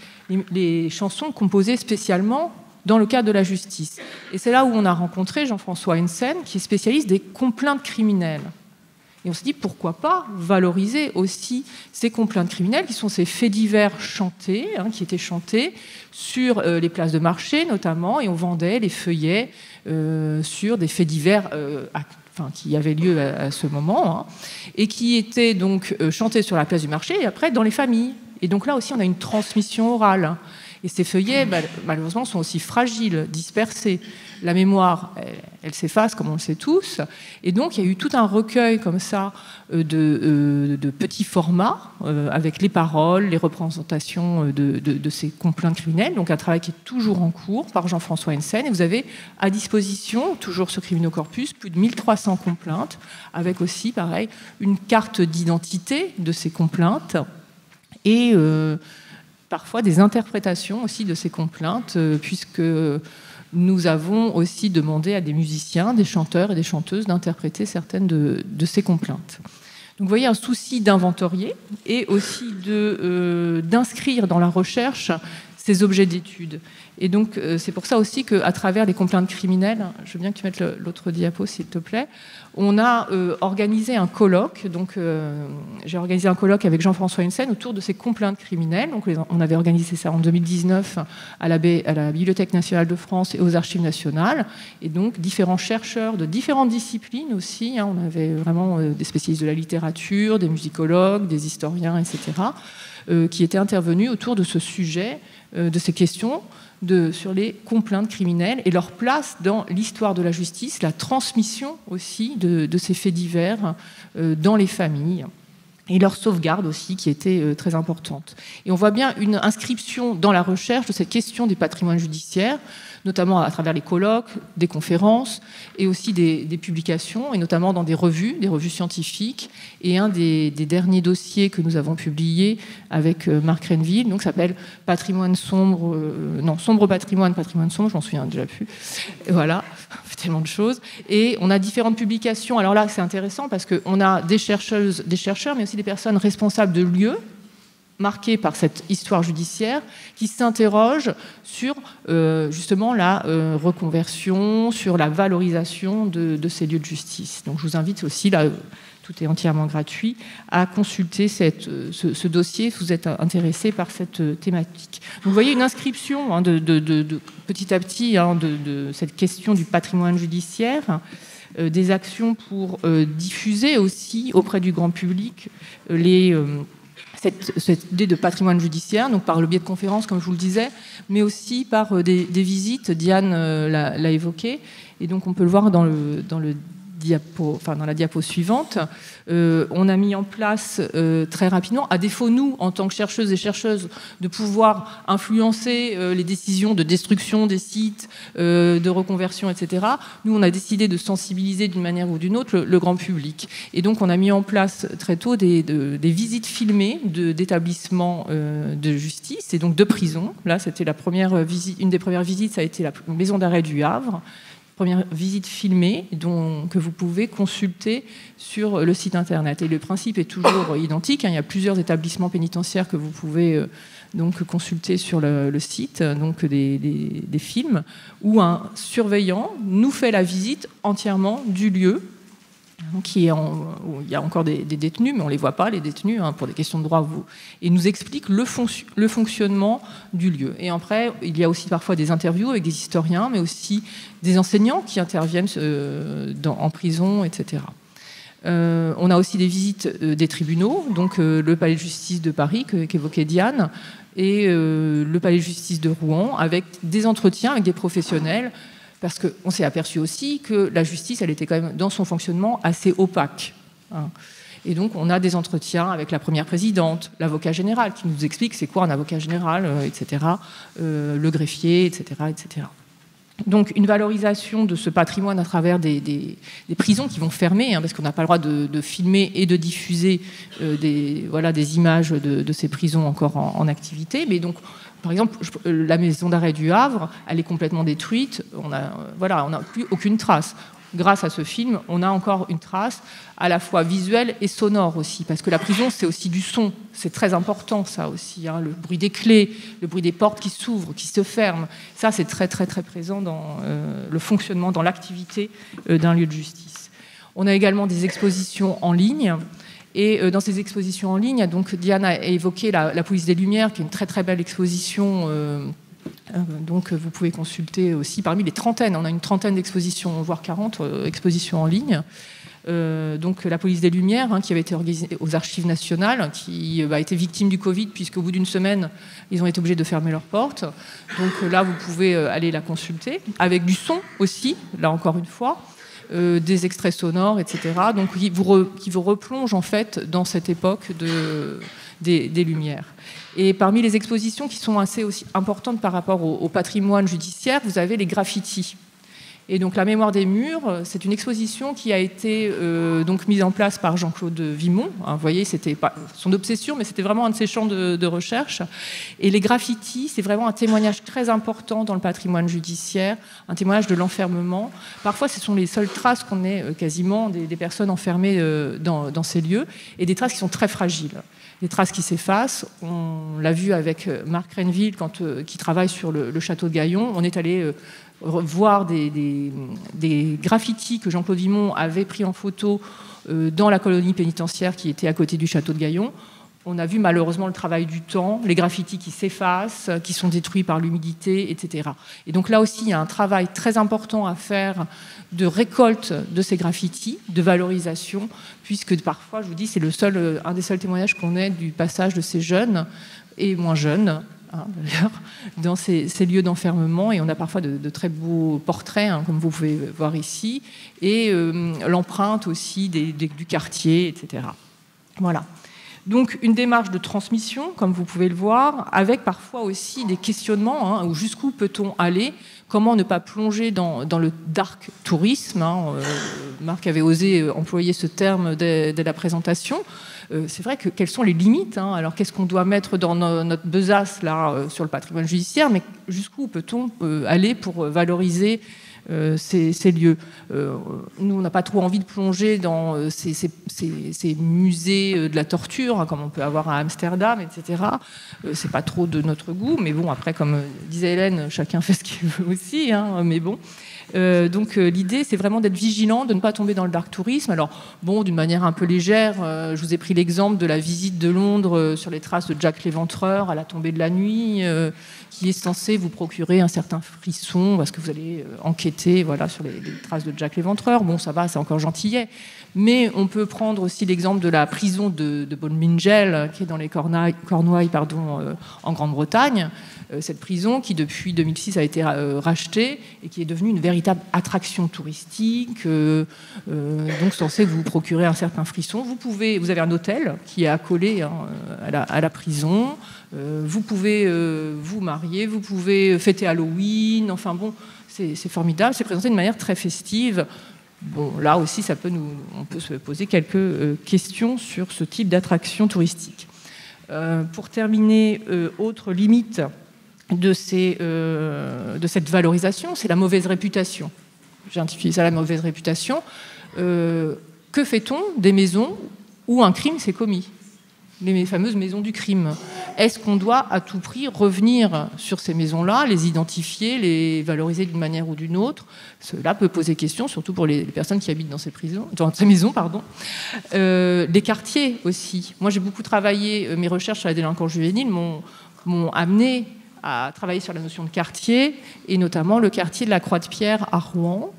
Les chansons composées spécialement dans le cadre de la justice. Et c'est là où on a rencontré Jean-François Hensen, qui est spécialiste des complaintes criminelles. Et on s'est dit, pourquoi pas valoriser aussi ces complaintes criminelles, qui sont ces faits divers chantés, qui étaient chantés sur les places de marché notamment, et on vendait les feuillets sur des faits divers qui avaient lieu à ce moment, et qui étaient donc chantés sur la place du marché, et après dans les familles. Et donc là aussi, on a une transmission orale. Et ces feuillets, malheureusement, sont aussi fragiles, dispersés. La mémoire, elle s'efface, comme on le sait tous. Et donc, il y a eu tout un recueil comme ça de petits formats, avec les paroles, les représentations de ces complaintes criminelles. Donc, un travail qui est toujours en cours par Jean-François Hensen. Et vous avez à disposition, toujours ce Criminocorpus, plus de 1300 complaintes, avec aussi, pareil, une carte d'identité de ces complaintes. Et parfois des interprétations aussi de ces complaintes, puisque nous avons aussi demandé à des musiciens, des chanteurs et des chanteuses d'interpréter certaines de ces complaintes. Donc vous voyez un souci d'inventorier et aussi d'inscrire dans la recherche ces objets d'étude. Et donc c'est pour ça aussi qu'à travers les complaintes criminelles, je veux bien que tu mettes l'autre diapo s'il te plaît, on a organisé un colloque. Donc j'ai organisé un colloque avec Jean-François Hensen autour de ces complaintes criminelles. Donc on avait organisé ça en 2019 à la Bibliothèque nationale de France et aux Archives nationales. Et donc différents chercheurs de différentes disciplines aussi. On avait vraiment des spécialistes de la littérature, des musicologues, des historiens, etc. Qui étaient intervenus autour de ce sujet, de ces questions sur les complaintes criminelles et leur place dans l'histoire de la justice, la transmission aussi de ces faits divers dans les familles et leur sauvegarde aussi qui était très importante. Et on voit bien une inscription dans la recherche de cette question des patrimoines judiciaires, notamment à travers les colloques, des conférences et aussi des publications, et notamment dans des revues scientifiques. Et un des derniers dossiers que nous avons publié avec Marc Renville, donc s'appelle Sombre patrimoine, patrimoine sombre, je m'en souviens déjà plus. Et voilà, on fait tellement de choses. Et on a différentes publications. Alors là, c'est intéressant parce qu'on a des chercheurs, mais aussi des personnes responsables de lieux, marqués par cette histoire judiciaire, qui s'interrogent sur justement la reconversion, sur la valorisation de ces lieux de justice. Donc je vous invite aussi, là, tout est entièrement gratuit, à consulter ce dossier si vous êtes intéressé par cette thématique. Donc, vous voyez une inscription petit à petit de cette question du patrimoine judiciaire, des actions pour diffuser aussi auprès du grand public cette idée de patrimoine judiciaire, donc par le biais de conférences, comme je vous le disais, mais aussi par des visites. Diane l'a évoqué, et donc on peut le voir dans la diapo suivante. On a mis en place très rapidement, à défaut, nous, en tant que chercheuses et chercheuses, de pouvoir influencer les décisions de destruction des sites, de reconversion, etc. Nous, on a décidé de sensibiliser d'une manière ou d'une autre le grand public. Et donc, on a mis en place très tôt des visites filmées d'établissements de justice et donc de prison. Là, c'était la première visite, une des premières visites, ça a été la maison d'arrêt du Havre, première visite filmée que vous pouvez consulter sur le site internet. Et le principe est toujours identique, hein. Il y a plusieurs établissements pénitentiaires que vous pouvez donc consulter sur le site, donc des films, où un surveillant nous fait la visite entièrement du lieu. Donc, où il y a encore des détenus, mais on ne les voit pas, les détenus, hein, pour des questions de droit. Et nous explique le fonctionnement du lieu. Et après, il y a aussi parfois des interviews avec des historiens, mais aussi des enseignants qui interviennent en prison, etc. On a aussi des visites des tribunaux, donc le palais de justice de Paris, qu'évoquait Diane, et le palais de justice de Rouen, avec des entretiens avec des professionnels, parce qu'on s'est aperçu aussi que la justice, elle était quand même, dans son fonctionnement, assez opaque. Hein. Et donc, on a des entretiens avec la première présidente, l'avocat général, qui nous explique c'est quoi un avocat général, etc., le greffier, etc., etc. Donc, une valorisation de ce patrimoine à travers des prisons qui vont fermer, hein, parce qu'on n'a pas le droit de filmer et de diffuser des images de ces prisons encore en activité. Mais donc, par exemple, la maison d'arrêt du Havre, elle est complètement détruite. On n'a plus aucune trace. Grâce à ce film, on a encore une trace à la fois visuelle et sonore aussi, parce que la prison, c'est aussi du son. C'est très important, ça aussi, hein, le bruit des clés, le bruit des portes qui s'ouvrent, qui se ferment. Ça, c'est très, très, très présent dans le fonctionnement, dans l'activité d'un lieu de justice. On a également des expositions en ligne. Et dans ces expositions en ligne, donc Diane a évoqué la Police des Lumières, qui est une très très belle exposition. Donc vous pouvez consulter aussi parmi les trentaines. On a une trentaine d'expositions, voire 40 expositions en ligne. Donc la Police des Lumières, hein, qui avait été organisée aux Archives nationales, qui a été victime du Covid, puisqu'au bout d'une semaine, ils ont été obligés de fermer leurs portes. Donc là, vous pouvez aller la consulter, avec du son aussi, là encore une fois. Des extraits sonores, etc. Donc, qui vous replonge en fait dans cette époque des Lumières. Et parmi les expositions qui sont assez aussi importantes par rapport au patrimoine judiciaire, vous avez les graffitis. Et donc, la mémoire des murs, c'est une exposition qui a été donc mise en place par Jean-Claude Vimont. Hein, vous voyez, c'était pas son obsession, mais c'était vraiment un de ses champs de recherche. Et les graffitis, c'est vraiment un témoignage très important dans le patrimoine judiciaire, un témoignage de l'enfermement. Parfois, ce sont les seules traces qu'on ait quasiment des personnes enfermées dans ces lieux, et des traces qui sont très fragiles. Des traces qui s'effacent. On l'a vu avec Marc Renville, qui travaille sur le château de Gaillon. On est allé voir des graffitis que Jean-Claude Vimont avait pris en photo dans la colonie pénitentiaire qui était à côté du château de Gaillon. On a vu malheureusement le travail du temps, les graffitis qui s'effacent, qui sont détruits par l'humidité, etc. Et donc là aussi, il y a un travail très important à faire de récolte de ces graffitis, de valorisation, puisque parfois, je vous dis, c'est un des seuls témoignages qu'on ait du passage de ces jeunes et moins jeunes, hein, d'ailleurs, dans ces lieux d'enfermement. Et on a parfois de très beaux portraits, hein, comme vous pouvez voir ici, et l'empreinte aussi du quartier, etc. Voilà. Donc une démarche de transmission, comme vous pouvez le voir, avec parfois aussi des questionnements, hein, jusqu'où peut-on aller, comment ne pas plonger dans le dark tourisme, hein, Marc avait osé employer ce terme dès la présentation. C'est vrai que quelles sont les limites, hein, alors qu'est-ce qu'on doit mettre dans notre besace là, sur le patrimoine judiciaire, mais jusqu'où peut-on aller pour valoriser ces lieux. Nous, on n'a pas trop envie de plonger dans ces musées de la torture, hein, comme on peut avoir à Amsterdam, etc. C'est pas trop de notre goût, mais bon, après, comme disait Hélène, chacun fait ce qu'il veut aussi, hein, mais bon. Donc l'idée, c'est vraiment d'être vigilant, de ne pas tomber dans le dark tourisme. Alors, bon, d'une manière un peu légère, je vous ai pris l'exemple de la visite de Londres sur les traces de Jack l'Éventreur à la tombée de la nuit, qui est censé vous procurer un certain frisson parce que vous allez enquêter, voilà, sur les traces de Jack l'Éventreur. Bon, ça va, c'est encore gentillet. Mais on peut prendre aussi l'exemple de la prison de Bonmingel, qui est dans les Cornouailles, en Grande-Bretagne. Cette prison qui, depuis 2006, a été rachetée et qui est devenue une véritable attraction touristique, donc censée vous procurer un certain frisson. Vous avez un hôtel qui est accolé, hein, à la prison. Vous pouvez vous marier, vous pouvez fêter Halloween. Enfin bon, c'est formidable. C'est présenté de manière très festive. Bon, là aussi, on peut se poser quelques questions sur ce type d'attraction touristique. Pour terminer, autre limite de cette valorisation, c'est la mauvaise réputation. j'ai intitulé ça la mauvaise réputation. Que fait-on des maisons où un crime s'est commis ? Les fameuses maisons du crime. Est-ce qu'on doit à tout prix revenir sur ces maisons-là, les identifier, les valoriser d'une manière ou d'une autre ? Cela peut poser question, surtout pour les personnes qui habitent dans ces maisons. Les quartiers aussi. Moi, j'ai beaucoup travaillé, mes recherches sur la délinquance juvénile m'ont amené à travailler sur la notion de quartier, et notamment le quartier de la Croix-de-Pierre à Rouen,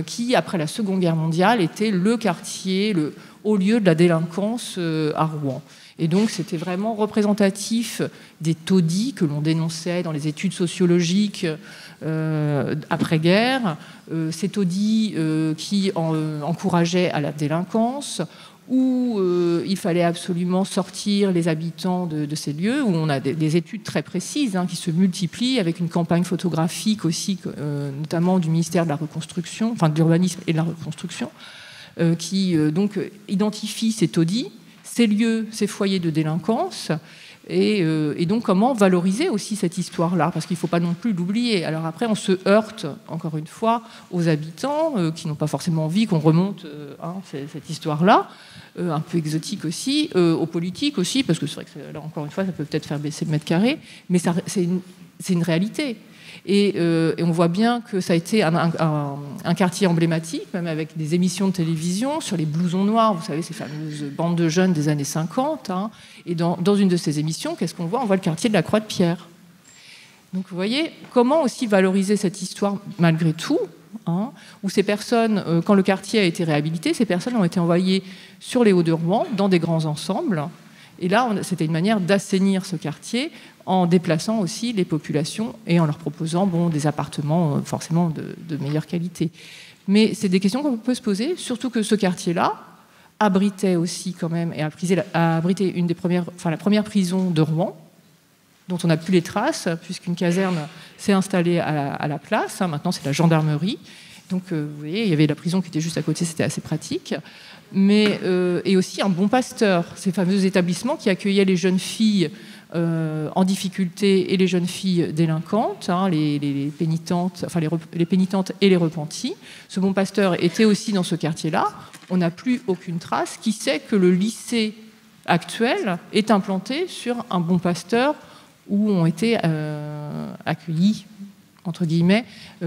qui, après la Seconde Guerre mondiale, était le quartier, le haut lieu de la délinquance à Rouen. Et donc, c'était vraiment représentatif des taudis que l'on dénonçait dans les études sociologiques après-guerre, ces taudis qui encourageaient à la délinquance, où il fallait absolument sortir les habitants de ces lieux, où on a des études très précises qui se multiplient, avec une campagne photographique aussi, notamment du ministère de la Reconstruction, enfin de l'urbanisme et de la Reconstruction, qui donc identifie ces taudis, ces lieux, ces foyers de délinquance, et donc comment valoriser aussi cette histoire-là, parce qu'il ne faut pas non plus l'oublier. Alors après, on se heurte, encore une fois, aux habitants qui n'ont pas forcément envie qu'on remonte cette histoire-là, un peu exotique aussi, aux politiques aussi, parce que c'est vrai que là, encore une fois, ça peut peut-être faire baisser le mètre carré, mais c'est une réalité. Et on voit bien que ça a été un quartier emblématique, même avec des émissions de télévision sur les blousons noirs, vous savez, ces fameuses bandes de jeunes des années 50. Et dans une de ces émissions, qu'est-ce qu'on voit ? On voit le quartier de la Croix-de-Pierre. Donc vous voyez, comment aussi valoriser cette histoire malgré tout, où ces personnes, quand le quartier a été réhabilité, ces personnes ont été envoyées sur les Hauts-de-Rouen, dans des grands ensembles. Et là, c'était une manière d'assainir ce quartier en déplaçant aussi les populations et en leur proposant des appartements forcément de meilleure qualité. Mais c'est des questions qu'on peut se poser, surtout que ce quartier-là abritait aussi quand même, et a abrité la première prison de Rouen, dont on n'a plus les traces, puisqu'une caserne s'est installée à la place. Maintenant, c'est la gendarmerie. Donc, vous voyez, il y avait la prison qui était juste à côté, c'était assez pratique. Et aussi un bon pasteur, ces fameux établissements qui accueillaient les jeunes filles en difficulté et les jeunes filles délinquantes, les pénitentes, enfin les pénitentes et les repenties. Ce bon pasteur était aussi dans ce quartier-là. On n'a plus aucune trace. Qui sait que le lycée actuel est implanté sur un bon pasteur où ont été accueillis, entre guillemets,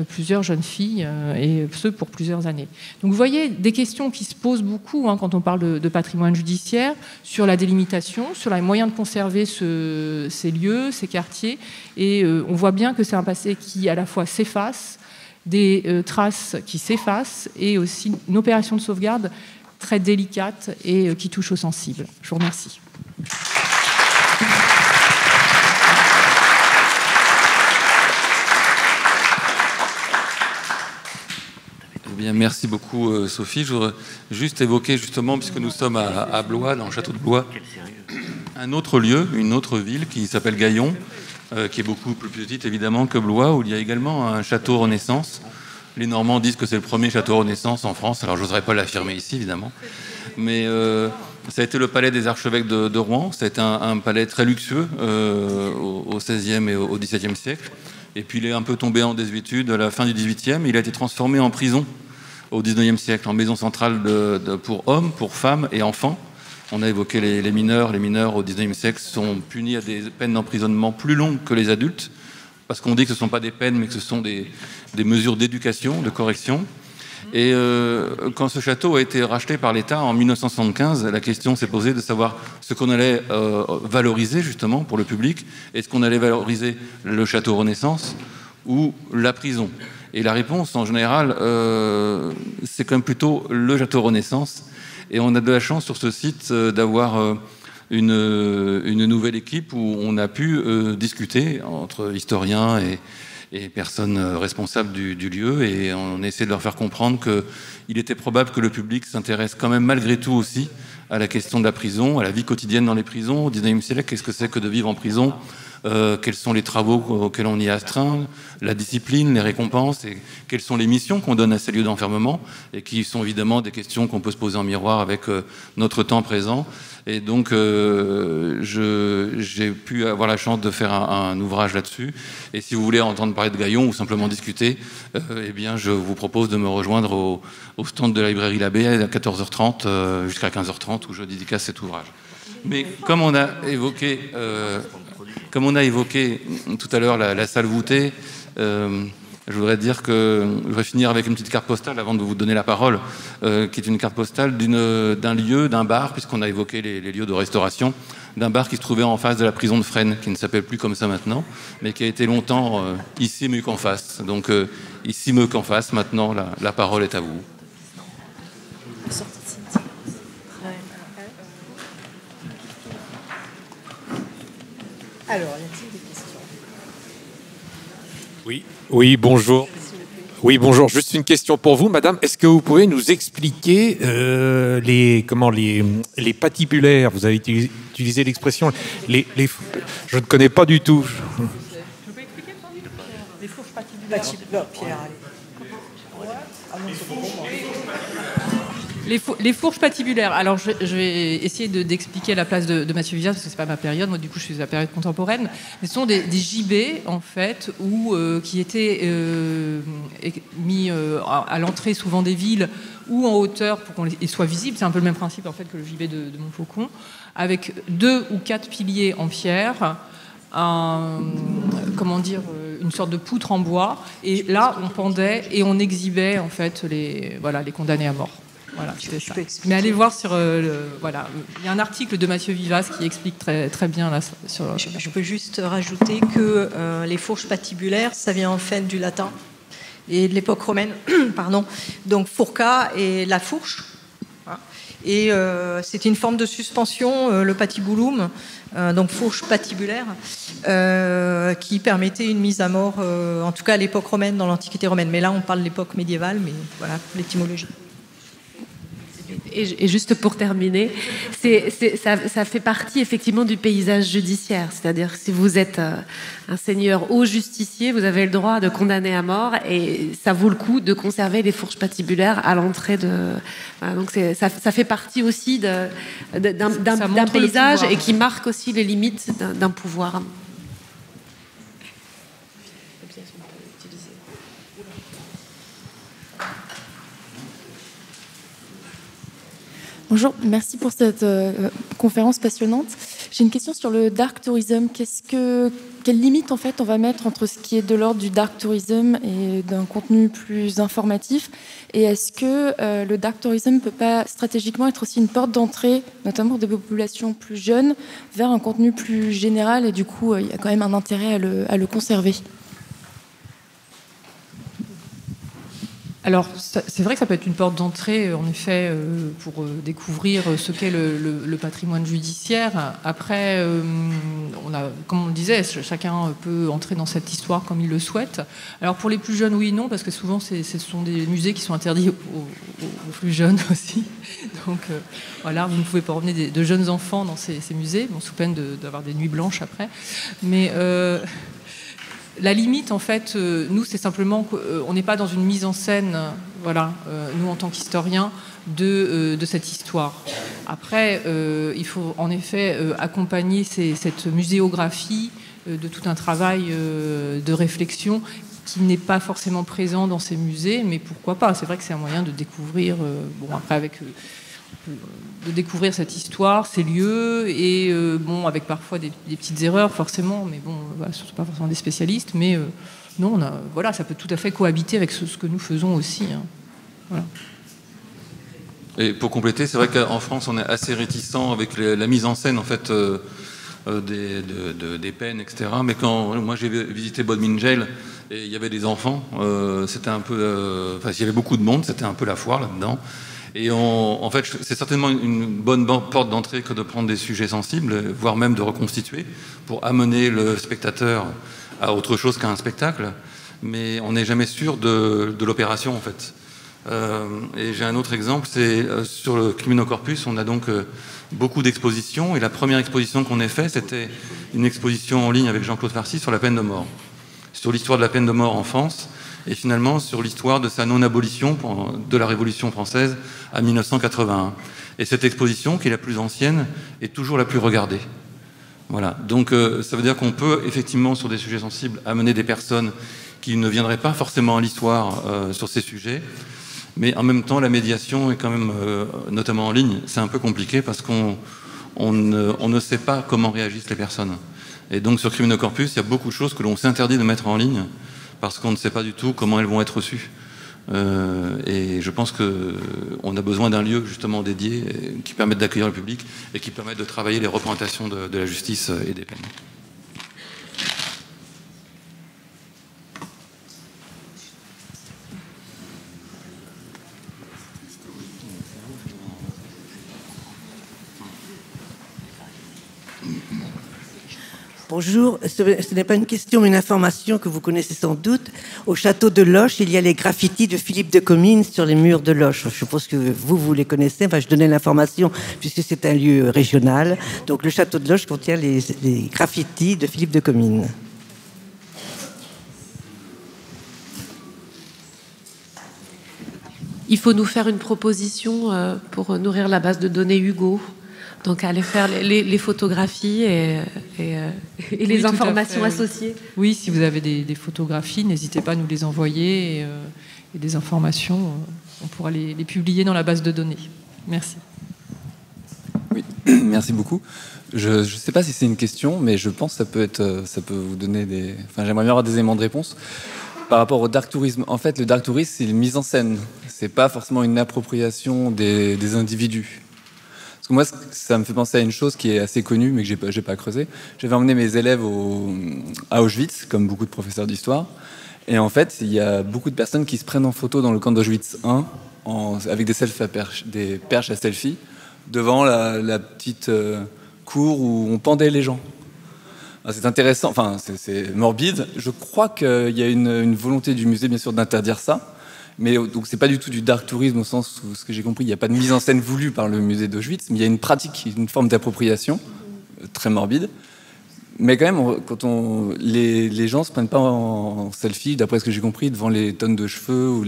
plusieurs jeunes filles, et ce pour plusieurs années. Donc vous voyez des questions qui se posent beaucoup quand on parle de patrimoine judiciaire, sur la délimitation, sur les moyens de conserver ces lieux, ces quartiers, et on voit bien que c'est un passé qui à la fois s'efface, des traces qui s'effacent, et aussi une opération de sauvegarde très délicate et qui touche aux sensibles. Je vous remercie. Bien, merci beaucoup Sophie. Je voudrais juste évoquer justement, puisque nous sommes à Blois, dans le château de Blois, un autre lieu, une autre ville qui s'appelle Gaillon, qui est beaucoup plus petite évidemment que Blois, où il y a également un château Renaissance. Les Normands disent que c'est le premier château Renaissance en France, alors je n'oserais pas l'affirmer ici évidemment, mais ça a été le palais des archevêques de Rouen. C'est un palais très luxueux au XVIe et au XVIIe siècle. Et puis il est un peu tombé en désuétude à la fin du XVIIIe. Il a été transformé en prison au XIXe siècle, en maison centrale pour hommes, pour femmes et enfants. On a évoqué les mineurs. Les mineurs au XIXe siècle sont punis à des peines d'emprisonnement plus longues que les adultes, parce qu'on dit que ce ne sont pas des peines, mais que ce sont des mesures d'éducation, de correction. Et quand ce château a été racheté par l'État en 1975, la question s'est posée de savoir ce qu'on allait valoriser justement pour le public. Est-ce qu'on allait valoriser le château Renaissance ou la prison ? Et la réponse, en général, c'est quand même plutôt le château Renaissance. Et on a de la chance sur ce site d'avoir une nouvelle équipe où on a pu discuter entre historiens et personnes responsables du lieu, et on essaie de leur faire comprendre qu'il était probable que le public s'intéresse quand même malgré tout aussi à la question de la prison, à la vie quotidienne dans les prisons. Au XIXe siècle, qu'est-ce que c'est que de vivre en prison ? quels sont les travaux auxquels on y astreint, la discipline, les récompenses, et quelles sont les missions qu'on donne à ces lieux d'enfermement, et qui sont évidemment des questions qu'on peut se poser en miroir avec notre temps présent. Et donc, j'ai pu avoir la chance de faire un ouvrage là-dessus. Et si vous voulez entendre parler de Gaillon ou simplement discuter, eh bien, je vous propose de me rejoindre au stand de la librairie Labbé à 14h30 jusqu'à 15h30 où je dédicace cet ouvrage. Mais comme on a évoqué tout à l'heure la salle voûtée, je voudrais finir avec une petite carte postale avant de vous donner la parole, qui est une carte postale d'un lieu, d'un bar, puisqu'on a évoqué les lieux de restauration, d'un bar qui se trouvait en face de la prison de Fresnes, qui ne s'appelle plus comme ça maintenant, mais qui a été longtemps ici mieux qu'en face. Donc ici mieux qu'en face, maintenant la parole est à vous. Alors, y a-t-il des questions? Oui, bonjour. Oui, bonjour. Juste une question pour vous, madame. Est-ce que vous pouvez nous expliquer les patibulaires? Vous avez utilisé l'expression. Je ne connais pas du tout. Je peux expliquer ça? Les fourches patibulaires. Pierre, allez. Les fourches patibulaires. Alors, je vais essayer d'expliquer la place de Mathieu Vivas, parce que c'est pas ma période. Moi, du coup, je suis de la période contemporaine. Mais ce sont des gibets, en fait, qui étaient mis à l'entrée, souvent des villes, ou en hauteur pour qu'ils soient visibles. C'est un peu le même principe, en fait, que le gibet de Montfaucon, avec 2 ou 4 piliers en pierre, une sorte de poutre en bois. Et là, on pendait et on exhibait, en fait, les condamnés à mort. Voilà, mais allez voir sur voilà, il y a un article de Mathieu Vivas qui explique très, très bien là, sur. Je peux juste rajouter que les fourches patibulaires, ça vient en fait du latin et de l'époque romaine, pardon. Donc furca et la fourche. Et c'était une forme de suspension, le patibulum, donc fourche patibulaire, qui permettait une mise à mort, en tout cas à l'époque romaine, dans l'Antiquité romaine. Mais là, on parle de l'époque médiévale, mais voilà l'étymologie. Et juste pour terminer, ça fait partie effectivement du paysage judiciaire. C'est-à-dire que si vous êtes un seigneur haut justicier, vous avez le droit de condamner à mort et ça vaut le coup de conserver les fourches patibulaires à l'entrée de... Voilà, donc ça fait partie aussi d'un paysage et qui marque aussi les limites d'un pouvoir. Bonjour, merci pour cette conférence passionnante. J'ai une question sur le dark tourism. Quelle limite en fait on va mettre entre ce qui est de l'ordre du dark tourism et d'un contenu plus informatif? Et est-ce que le dark tourism ne peut pas stratégiquement être aussi une porte d'entrée, notamment des populations plus jeunes, vers un contenu plus général et du coup il y a quand même un intérêt à le conserver? Alors, c'est vrai que ça peut être une porte d'entrée, en effet, pour découvrir ce qu'est le patrimoine judiciaire. Après, comme on le disait, chacun peut entrer dans cette histoire comme il le souhaite. Alors, pour les plus jeunes, oui et non, parce que souvent, ce sont des musées qui sont interdits aux plus jeunes aussi. Donc, voilà, vous ne pouvez pas emmener de jeunes enfants dans ces musées, bon, sous peine d'avoir des nuits blanches après. Mais... la limite, en fait, nous, c'est simplement qu'on n'est pas dans une mise en scène, voilà, nous, en tant qu'historiens, de cette histoire. Après, il faut en effet accompagner cette muséographie de tout un travail de réflexion qui n'est pas forcément présent dans ces musées, mais pourquoi pas? C'est vrai que c'est un moyen de découvrir, de découvrir cette histoire, ces lieux, et avec parfois des petites erreurs, forcément, mais bon, voilà, ce ne sont pas forcément des spécialistes, mais non, ça peut tout à fait cohabiter avec ce que nous faisons aussi. Hein. Voilà. Et pour compléter, c'est vrai qu'en France, on est assez réticent avec la mise en scène, en fait, des peines, etc. Mais quand moi j'ai visité Bodmin Jail et il y avait des enfants, c'était un peu, il y avait beaucoup de monde, c'était un peu la foire là-dedans. Et en fait, c'est certainement une bonne porte d'entrée que de prendre des sujets sensibles, voire même de reconstituer, pour amener le spectateur à autre chose qu'à un spectacle. Mais on n'est jamais sûr de l'opération, en fait. Et j'ai un autre exemple, c'est sur le Criminocorpus, on a donc beaucoup d'expositions, et la première exposition qu'on ait faite, c'était une exposition en ligne avec Jean-Claude Farcy sur la peine de mort, sur l'histoire de la peine de mort en France, et finalement sur l'histoire de sa non-abolition de la Révolution française à 1981. Et cette exposition, qui est la plus ancienne, est toujours la plus regardée. Voilà. Donc ça veut dire qu'on peut effectivement, sur des sujets sensibles, amener des personnes qui ne viendraient pas forcément à l'histoire sur ces sujets. Mais en même temps, la médiation est quand même, notamment en ligne, c'est un peu compliqué parce qu'on ne sait pas comment réagissent les personnes. Et donc sur Criminocorpus, il y a beaucoup de choses que l'on s'interdit de mettre en ligne parce qu'on ne sait pas du tout comment elles vont être reçues. Et je pense qu'on a besoin d'un lieu justement dédié qui permette d'accueillir le public et qui permette de travailler les représentations de la justice et des peines. Bonjour, ce n'est pas une question mais une information que vous connaissez sans doute. Au château de Loches, il y a les graffitis de Philippe de Comines sur les murs de Loches. Je suppose que vous les connaissez. Enfin, je donnais l'information puisque c'est un lieu régional. Donc le château de Loches contient les graffitis de Philippe de Comines. Il faut nous faire une proposition pour nourrir la base de données Hugo. Donc, aller faire les photographies et les informations associées. Oui, si vous avez des photographies, n'hésitez pas à nous les envoyer et des informations, on pourra les publier dans la base de données. Merci. Oui, merci beaucoup. Je ne sais pas si c'est une question, mais je pense que ça peut vous donner des... Enfin, j'aimerais bien avoir des éléments de réponse. Par rapport au dark tourisme, en fait, le dark tourisme, c'est une mise en scène. C'est pas forcément une appropriation des individus. Parce que moi, ça me fait penser à une chose qui est assez connue, mais que j'ai pas creusé. J'avais emmené mes élèves à Auschwitz, comme beaucoup de professeurs d'histoire. Et en fait, il y a beaucoup de personnes qui se prennent en photo dans le camp d'Auschwitz 1, avec des perches à selfie, devant la petite cour où on pendait les gens. C'est intéressant, enfin, c'est morbide. Je crois qu'il y a une volonté du musée, bien sûr, d'interdire ça. Mais donc c'est pas du tout du dark tourisme au sens où, ce que j'ai compris, il n'y a pas de mise en scène voulue par le musée d'Auschwitz, mais il y a une pratique, une forme d'appropriation très morbide. Mais quand même, quand les gens se prennent pas en selfie, d'après ce que j'ai compris, devant les tonnes de cheveux ou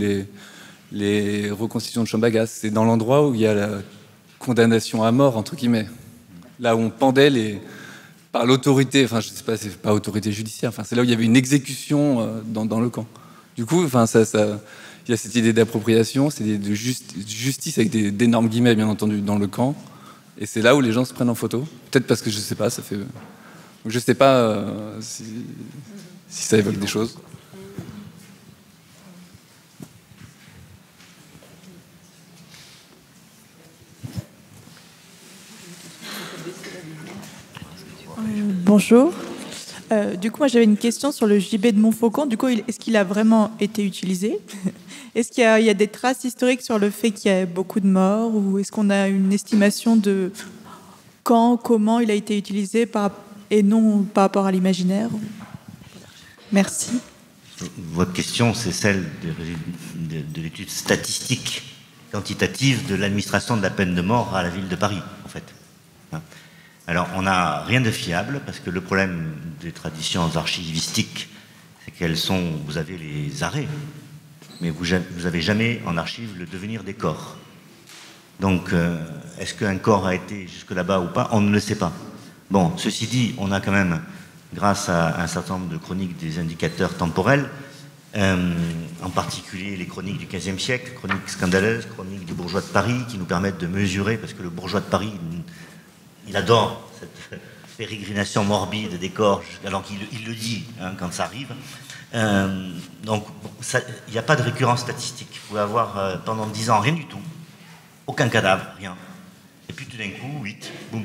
les reconstitutions de chambres à gaz. C'est dans l'endroit où il y a la condamnation à mort, entre guillemets. Là où on pendait par l'autorité, enfin je sais pas, c'est pas autorité judiciaire, enfin c'est là où il y avait une exécution dans le camp. Du coup, enfin il y a cette idée d'appropriation, c'est de justice avec d'énormes guillemets, bien entendu, dans le camp. Et c'est là où les gens se prennent en photo. Peut-être parce que je sais pas, ça fait... Donc je sais pas si ça évoque des choses. Bonjour. Du coup, moi j'avais une question sur le gibet de Montfaucon. Du coup, est-ce qu'il a vraiment été utilisé? Est-ce qu'il y a des traces historiques sur le fait qu'il y a beaucoup de morts? Ou est-ce qu'on a une estimation de quand, comment il a été utilisé et non par rapport à l'imaginaire? Merci. Votre question, c'est celle de l'étude statistique quantitative de l'administration de la peine de mort à la ville de Paris, en fait. Alors, on n'a rien de fiable, parce que le problème des traditions archivistiques, c'est qu'elles sont... Vous avez les arrêts, mais vous n'avez jamais en archive le devenir des corps. Donc, est-ce qu'un corps a été jusque là-bas ou pas? On ne le sait pas. Bon, ceci dit, on a quand même, grâce à un certain nombre de chroniques, des indicateurs temporels, en particulier les chroniques du XVe siècle, chroniques scandaleuses, chroniques du bourgeois de Paris, qui nous permettent de mesurer, parce que le bourgeois de Paris... Il adore cette pérégrination morbide des corps, alors qu'il le dit quand ça arrive. Donc, il n'y a pas de récurrence statistique. Vous pouvez avoir pendant 10 ans rien du tout, aucun cadavre, rien. Et puis tout d'un coup, 8, boum.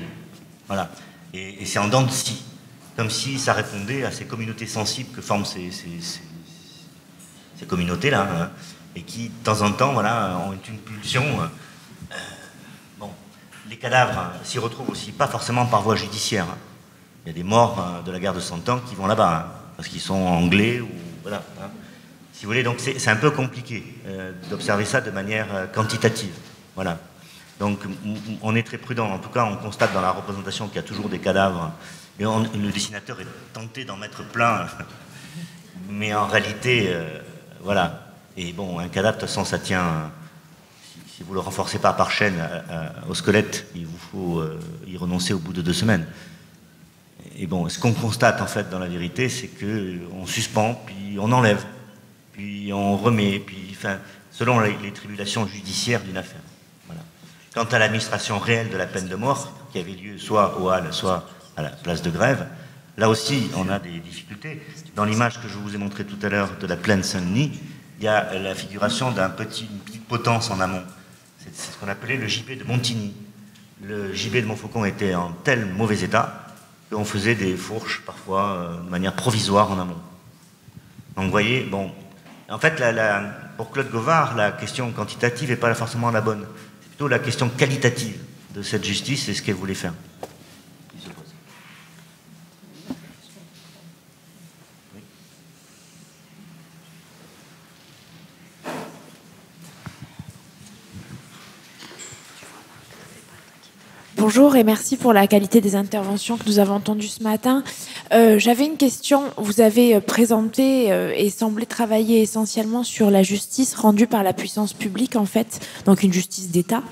Voilà. Et c'est en dents de scie, comme si ça répondait à ces communautés sensibles que forment ces communautés-là, et qui, de temps en temps, voilà, ont une pulsion. Les cadavres s'y retrouvent aussi, pas forcément par voie judiciaire. Il y a des morts de la guerre de 100 ans qui vont là-bas, parce qu'ils sont anglais ou voilà. Si vous voulez, donc c'est un peu compliqué d'observer ça de manière quantitative. Voilà. Donc on est très prudent. En tout cas, on constate dans la représentation qu'il y a toujours des cadavres. Et le dessinateur est tenté d'en mettre plein. Mais en réalité, voilà. Et bon, un cadavre, de toute façon, ça tient... Si vous ne le renforcez pas par chaîne au squelette, il vous faut y renoncer au bout de 2 semaines. Et bon, ce qu'on constate, en fait, dans la vérité, c'est qu'on suspend, puis on enlève, puis on remet, puis... Enfin, selon les tribulations judiciaires d'une affaire. Voilà. Quant à l'administration réelle de la peine de mort, qui avait lieu soit au Halles, soit à la place de Grève, là aussi, on a des difficultés. Dans l'image que je vous ai montrée tout à l'heure de la plaine Saint-Denis, il y a la figuration d'une petite potence en amont. C'est ce qu'on appelait le gibet de Montigny. Le gibet de Montfaucon était en tel mauvais état qu'on faisait des fourches, parfois, de manière provisoire en amont. Donc vous voyez, bon... En fait, pour Claude Gauvard, la question quantitative n'est pas forcément la bonne. C'est plutôt la question qualitative de cette justice et ce qu'elle voulait faire. Bonjour et merci pour la qualité des interventions que nous avons entendues ce matin. J'avais une question. Vous avez présenté et semblé travailler essentiellement sur la justice rendue par la puissance publique, en fait, donc une justice d'État.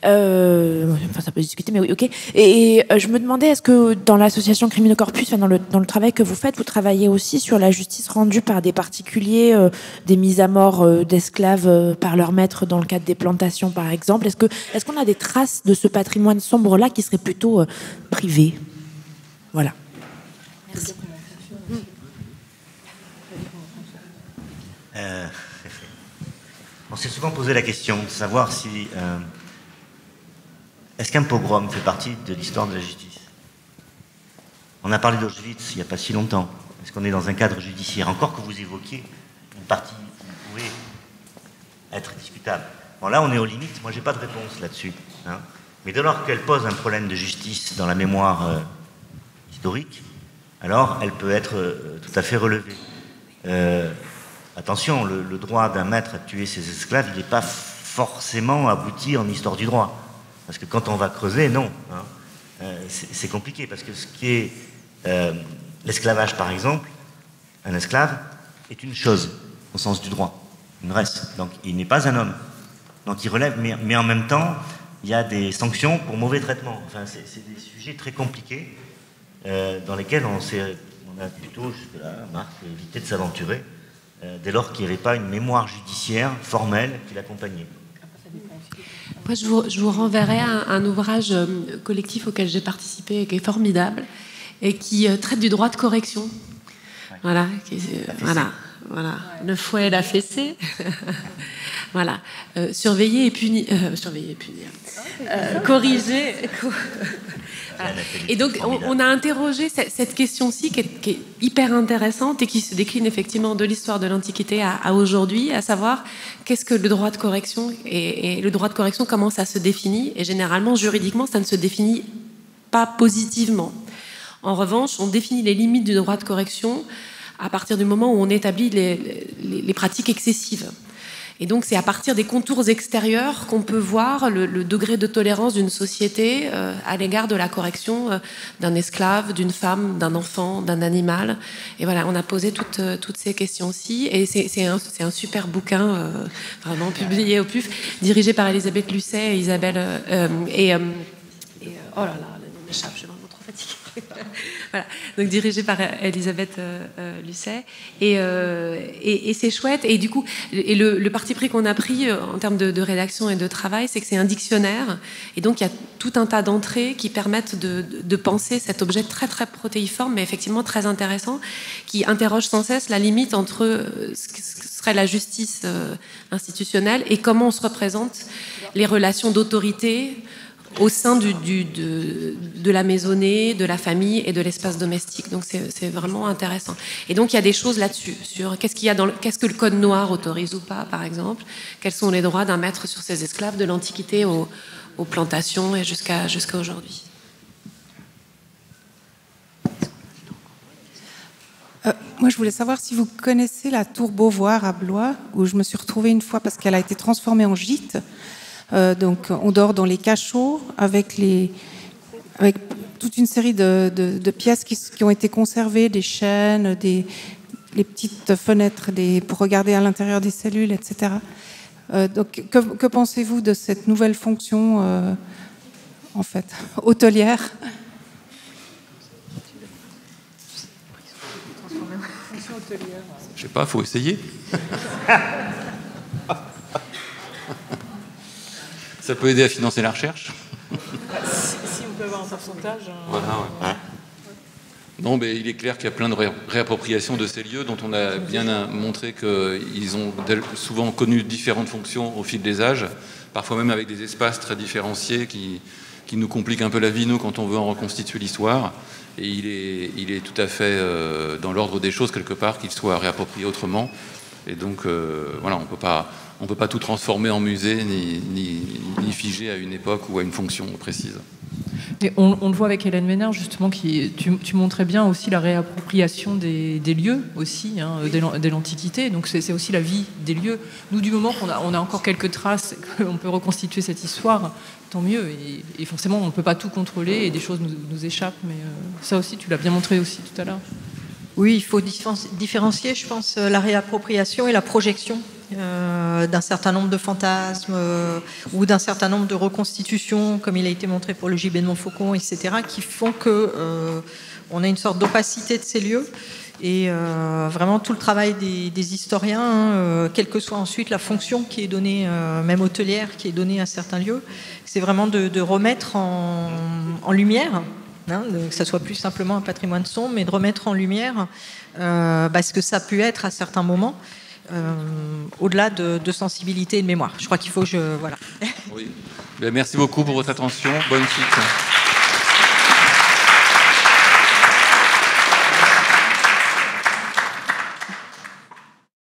Enfin, ça peut se discuter, mais oui, ok. Et je me demandais, est-ce que dans l'association Criminocorpus, enfin, dans le travail que vous faites, vous travaillez aussi sur la justice rendue par des particuliers, des mises à mort d'esclaves par leurs maîtres dans le cadre des plantations, par exemple. Est-ce qu'on a des traces de ce patrimoine sombre-là qui serait plutôt privé? Voilà. Merci. On s'est souvent posé la question de savoir si... est-ce qu'un pogrom fait partie de l'histoire de la justice? On a parlé d'Auschwitz il n'y a pas si longtemps. Est-ce qu'on est dans un cadre judiciaire? Encore que vous évoquiez une partie qui pouvait être discutable. Bon, là, on est aux limites. Moi, je n'ai pas de réponse là-dessus. Hein. Mais dès lors qu'elle pose un problème de justice dans la mémoire historique, alors elle peut être tout à fait relevée. Attention, le droit d'un maître à tuer ses esclaves, il n'est pas forcément abouti en histoire du droit. Parce que quand on va creuser, non. Hein. C'est compliqué, parce que ce qui est l'esclavage, par exemple, un esclave est une chose, au sens du droit, une res. Donc il n'est pas un homme. Donc il relève, mais en même temps, il y a des sanctions pour mauvais traitement. Enfin, c'est des sujets très compliqués dans lesquels on a plutôt, jusque-là, Marc, évité de s'aventurer, dès lors qu'il n'y avait pas une mémoire judiciaire formelle qui l'accompagnait. Moi, je vous renverrai un ouvrage collectif auquel j'ai participé, qui est formidable, et qui traite du droit de correction. Ouais. Voilà, voilà. Le fouet et la fessée. Voilà. Surveiller et punir. Corriger. Voilà. Et donc, on a interrogé cette question-ci qui est hyper intéressante et qui se décline effectivement de l'histoire de l'Antiquité à aujourd'hui, à savoir qu'est-ce que le droit de correction et le droit de correction, comment ça se définit. Et généralement, juridiquement, ça ne se définit pas positivement. En revanche, on définit les limites du droit de correction à partir du moment où on établit les pratiques excessives. Et donc, c'est à partir des contours extérieurs qu'on peut voir le degré de tolérance d'une société à l'égard de la correction d'un esclave, d'une femme, d'un enfant, d'un animal. Et voilà, on a posé toutes ces questions-ci. Et c'est un super bouquin, vraiment publié au PUF, dirigé par Elisabeth Lucet et Isabelle... oh là là, le nom m'échappe, je suis vraiment trop fatiguée. Voilà, donc dirigé par Elisabeth Lucet et c'est chouette. Et du coup, le parti pris qu'on a pris en termes de rédaction et de travail, c'est que c'est un dictionnaire, et donc il y a tout un tas d'entrées qui permettent de penser cet objet très très protéiforme, mais effectivement très intéressant, qui interroge sans cesse la limite entre ce que serait la justice institutionnelle et comment on se représente les relations d'autorité au sein de la maisonnée, de la famille et de l'espace domestique. Donc c'est vraiment intéressant. Et donc il y a des choses là-dessus, sur qu'est-ce que le code noir autorise ou pas, par exemple, quels sont les droits d'un maître sur ses esclaves de l'Antiquité aux plantations et jusqu'à aujourd'hui. Moi, je voulais savoir si vous connaissez la tour Beauvoir à Blois, où je me suis retrouvée une fois parce qu'elle a été transformée en gîte. Donc, on dort dans les cachots avec toute une série de pièces qui ont été conservées, des chaînes, les petites fenêtres pour regarder à l'intérieur des cellules, etc. Donc, que pensez-vous de cette nouvelle fonction, en fait, hôtelière? Je sais pas, faut essayer. Ça peut aider à financer la recherche. Si on peut avoir un pourcentage. Voilà, ouais. Non, mais il est clair qu'il y a plein de réappropriations de ces lieux dont on a bien montré qu'ils ont souvent connu différentes fonctions au fil des âges, parfois même avec des espaces très différenciés qui nous compliquent un peu la vie, nous, quand on veut en reconstituer l'histoire. Et il est tout à fait dans l'ordre des choses, quelque part, qu'il soit réapproprié autrement. Et donc, voilà, on peut pas tout transformer en musée, ni figer à une époque ou à une fonction précise. Mais on le voit avec Hélène Ménard, justement, tu montrais bien aussi la réappropriation des lieux, aussi, hein, dès l'Antiquité. Donc c'est aussi la vie des lieux. Nous, du moment qu'on a encore quelques traces, qu'on peut reconstituer cette histoire, tant mieux. Et forcément, on ne peut pas tout contrôler et des choses nous échappent. Mais ça aussi, tu l'as bien montré aussi tout à l'heure. Oui, il faut différencier, je pense, la réappropriation et la projection d'un certain nombre de fantasmes ou d'un certain nombre de reconstitutions, comme il a été montré pour le gibet de Montfaucon, etc., qui font qu'on a une sorte d'opacité de ces lieux. Et vraiment, tout le travail des historiens, quelle que soit ensuite la fonction qui est donnée, même hôtelière, qui est donnée à certains lieux, c'est vraiment de remettre en lumière, que ça soit plus simplement un patrimoine sombre, mais de remettre en lumière ce que ça a pu être à certains moments, au-delà de sensibilité et de mémoire. Je crois qu'il faut que voilà. Oui. Merci beaucoup pour votre attention. Bonne suite.